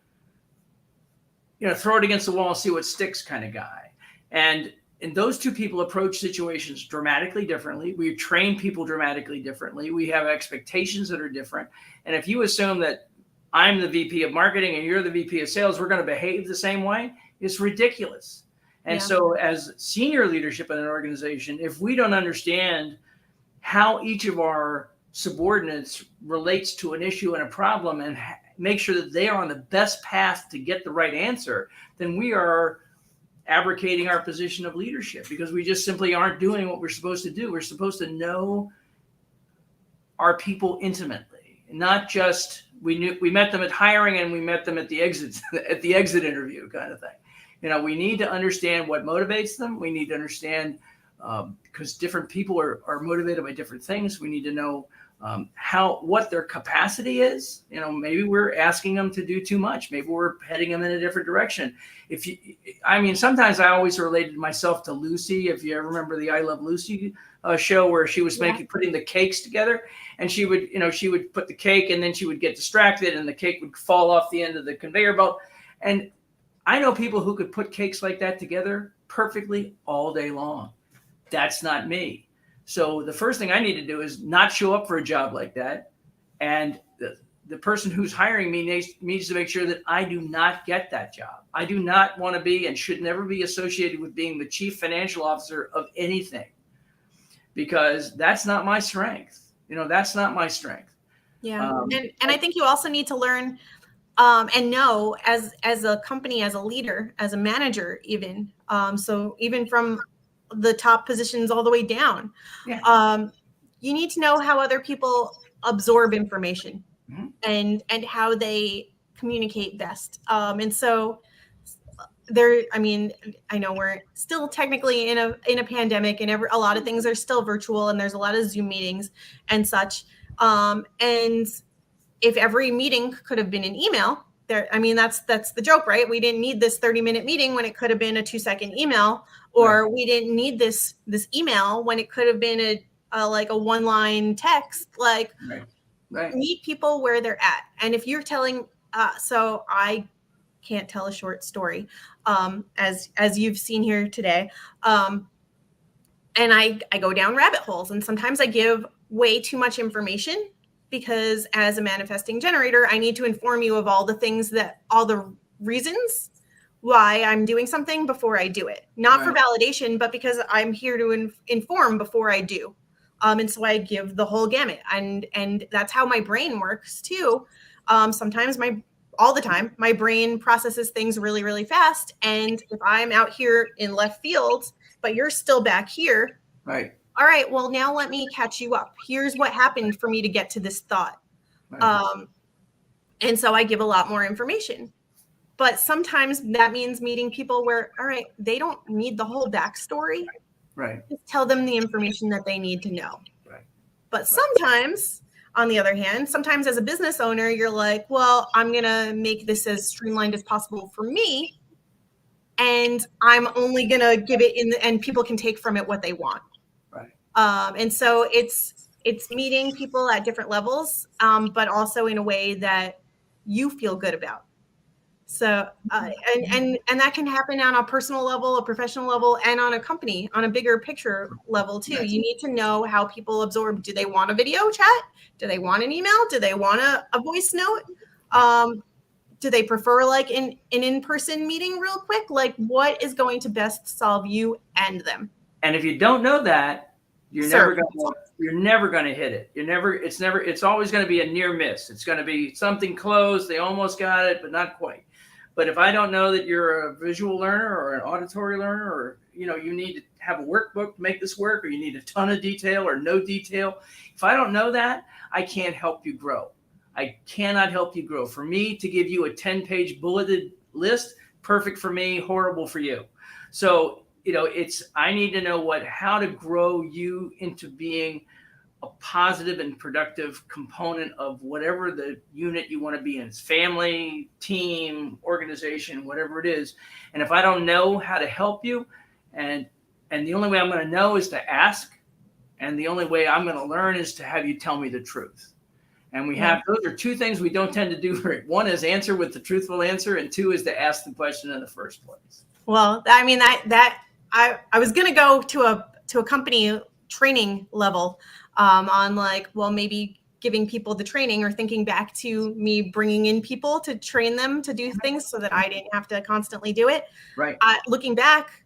throw it against the wall and see what sticks kind of guy. And those two people approach situations dramatically differently. We train people dramatically differently. We have expectations that are different. And if you assume that I'm the VP of marketing and you're the VP of sales, we're going to behave the same way, it's ridiculous. And so as senior leadership in an organization, if we don't understand how each of our subordinates relates to an issue and a problem, and make sure that they are on the best path to get the right answer, then we are abdicating our position of leadership, because we just simply aren't doing what we're supposed to do. We're supposed to know our people intimately, not just we met them at hiring and we met them at the exit interview kind of thing. We need to understand what motivates them. We need to understand, because different people are motivated by different things. We need to know what their capacity is. Maybe we're asking them to do too much. Maybe we're heading them in a different direction. Sometimes I always related myself to Lucy. If you ever remember the I Love Lucy show, where she was putting the cakes together, and she would put the cake, and then she would get distracted, and the cake would fall off the end of the conveyor belt. And I know people who could put cakes like that together perfectly all day long. That's not me. So the first thing I need to do is not show up for a job like that. And the person who's hiring me needs to make sure that I do not get that job. I do not want to be, and should never be, associated with being the chief financial officer of anything, because that's not my strength. That's not my strength. Yeah. And I think you also need to learn and know as a company, as a leader, as a manager, even. So even from the top positions all the way down, you need to know how other people absorb information and how they communicate best. And so I mean, I know we're still technically in a pandemic, and a lot of things are still virtual, and there's a lot of Zoom meetings and such. And if every meeting could have been an email, I mean, that's the joke, right? We didn't need this 30-minute meeting when it could have been a 2-second email, or we didn't need this email when it could have been like a one-line text. Like, meet people where they're at. And if you're telling, so I can't tell a short story, as you've seen here today. And I go down rabbit holes, and sometimes I give way too much information, because as a manifesting generator, I need to inform you of all the reasons why I'm doing something before I do it. Not for validation, but because I'm here to inform before I do. And so I give the whole gamut, and that's how my brain works too. Sometimes all the time, my brain processes things really, really fast. And if I'm out here in left field, but you're still back here. Right. All right, well, now let me catch you up. Here's what happened for me to get to this thought. And so I give a lot more information. But sometimes that means meeting people where, all right, they don't need the whole backstory. Right. Just tell them the information that they need to know. Right. But sometimes, on the other hand, sometimes as a business owner, you're like, well, I'm going to make this as streamlined as possible for me. And I'm only going to give it and people can take from it what they want. Right. And so it's meeting people at different levels, but also in a way that you feel good about. So, and that can happen on a personal level, a professional level, and on a company, on a bigger picture level too. You need to know how people absorb. Do they want a video chat? Do they want an email? Do they want a voice note? Do they prefer like an in-person meeting real quick? Like, what is going to best solve you and them? And if you don't know that, you're never going to hit it. It's always going to be a near miss. It's going to be something close. They almost got it, but not quite. But if I don't know that you're a visual learner or an auditory learner, or, you need to have a workbook to make this work, or you need a ton of detail or no detail. If I don't know that, I can't help you grow. I cannot help you grow. For me to give you a 10-page bulleted list, perfect for me, horrible for you. So, I need to know how to grow you into being a positive and productive component of whatever the unit you want to be in. It's family, team, organization, whatever it is. And if I don't know how to help you, and the only way I'm going to know is to ask, and the only way I'm going to learn is to have you tell me the truth. And those are two things we don't tend to do. One is answer with the truthful answer, and two is to ask the question in the first place. Well, I mean, I was going to go to a company training level, on like, well, maybe giving people the training, or thinking back to me bringing in people to train them to do things so that I didn't have to constantly do it. Right. Looking back,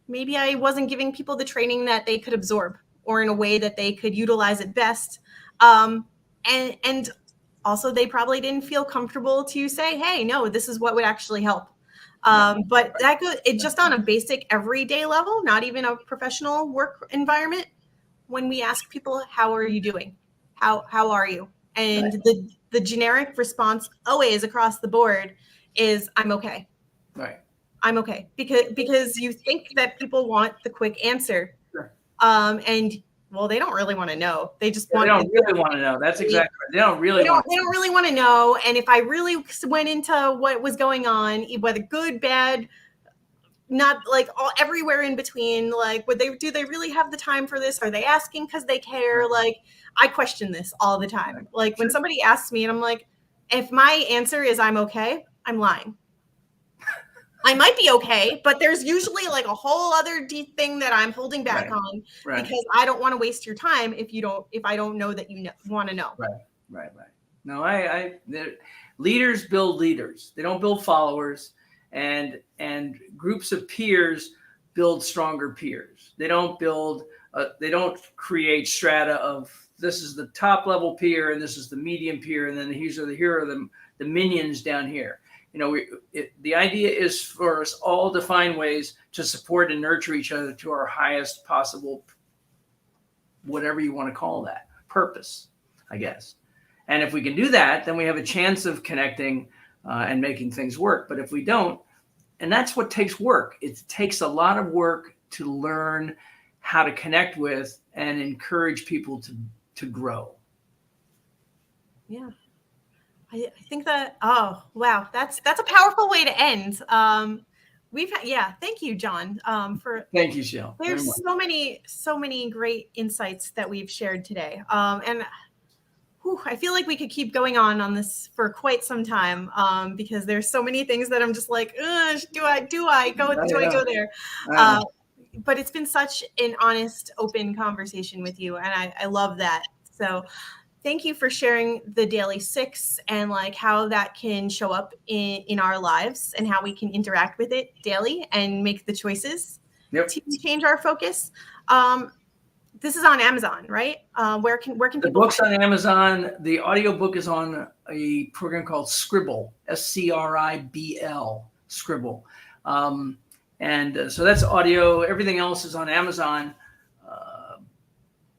maybe I wasn't giving people the training that they could absorb, or in a way that they could utilize it best. And also they probably didn't feel comfortable to say, hey, no, this is what would actually help. But it's just on a basic everyday level, not even a professional work environment. When we ask people, how are you doing? How are you? And the generic response always across the board is, I'm okay. Right. I'm okay. Because you think that people want the quick answer. Sure. And well, they don't really want to know. They just want. They don't really want to know. That's exactly right. They don't really want to know. And if I really went into what was going on, whether good, bad, not like everywhere in between, like, do they really have the time for this? Are they asking because they care? Like, I question this all the time. Like, when somebody asks me and I'm like, if my answer is I'm okay, I'm lying. I might be okay, but there's usually like a whole other deep thing that I'm holding back on, because I don't want to waste your time if I don't know that you want to know. Right. No, leaders build leaders. They don't build followers, and groups of peers build stronger peers. They don't create strata of this is the top level peer, and this is the medium peer, and then here are the minions down here. The idea is for us all to find ways to support and nurture each other to our highest possible, whatever you want to call that, purpose, I guess. And if we can do that, then we have a chance of connecting and making things work. But if we don't, and that's what takes work. It takes a lot of work to learn how to connect with and encourage people to grow. Yeah. I think that, oh, wow. That's a powerful way to end. Thank you, John. Thank you, Shell. There's so many great insights that we've shared today. I feel like we could keep going on this for quite some time because there's so many things that I'm just like, do I go there? But it's been such an honest, open conversation with you, and I love that. So thank you for sharing the Daily Six and like how that can show up in our lives and how we can interact with it daily and make the choices to change our focus. This is on Amazon, right? Where can people? The book's on Amazon. The audiobook is on a program called Scribble, Scribble, Scribble. And so that's audio. Everything else is on Amazon.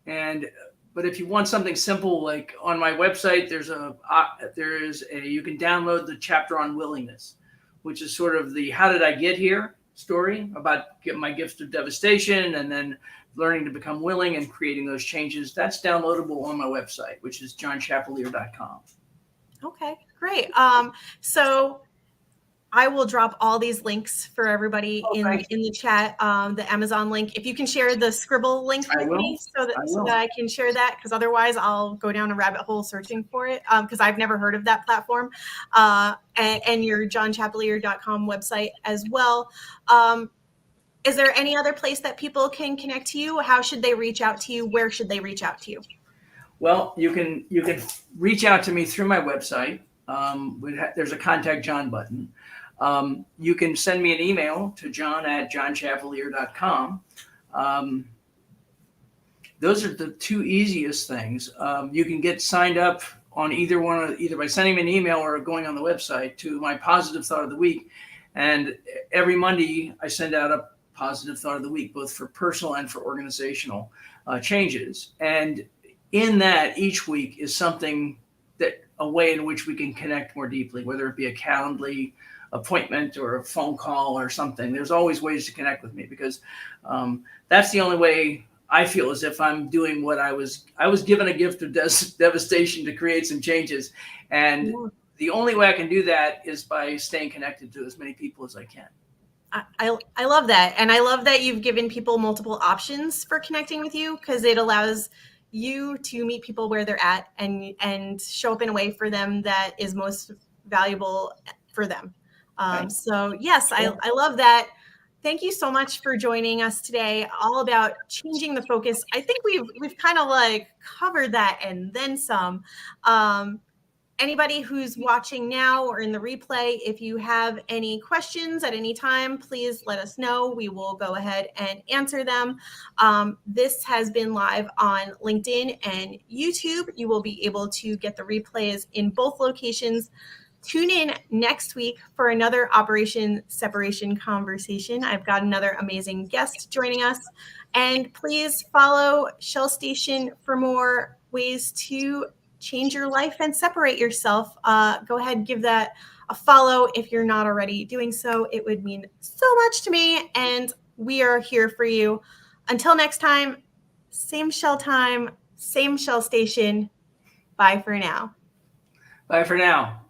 But if you want something simple, like on my website, you can download the chapter on willingness, which is sort of the how did I get here story about my gift of devastation and then learning to become willing and creating those changes. That's downloadable on my website, which is johnchappelear.com. Okay, great. So I will drop all these links for everybody in the chat. The Amazon link. If you can share the Scribble link with me so that I can share that, because otherwise I'll go down a rabbit hole searching for it because I've never heard of that platform. And your johnchappelear.com website as well. Is there any other place that people can connect to you? How should they reach out to you? Where should they reach out to you? Well, you can reach out to me through my website. There's a Contact John button. You can send me an email to john@johnchappelear.com. Those are the two easiest things. You can get signed up on either by sending me an email or going on the website to my positive thought of the week. And every Monday I send out a positive thought of the week, both for personal and for organizational changes. And in that, each week is something a way in which we can connect more deeply, whether it be a Calendly appointment or a phone call or something. There's always ways to connect with me because that's the only way I feel as if I'm doing what I was given a gift of devastation to create some changes. And the only way I can do that is by staying connected to as many people as I can. I love that. And I love that you've given people multiple options for connecting with you because it allows you to meet people where they're at and show up in a way for them that is most valuable for them. So yes, I love that. Thank you so much for joining us today, all about changing the focus. I think we've kind of like covered that and then some. Anybody who's watching now or in the replay, if you have any questions at any time, please let us know. We will go ahead and answer them. This has been live on LinkedIn and YouTube. You will be able to get the replays in both locations. Tune in next week for another Operation Separation conversation. I've got another amazing guest joining us. And please follow Shell Station for more ways to change your life and separate yourself. Go ahead and give that a follow if you're not already doing so. It would mean so much to me, and we are here for you. Until next time, same Shell time, same Shell Station. Bye for now. Bye for now.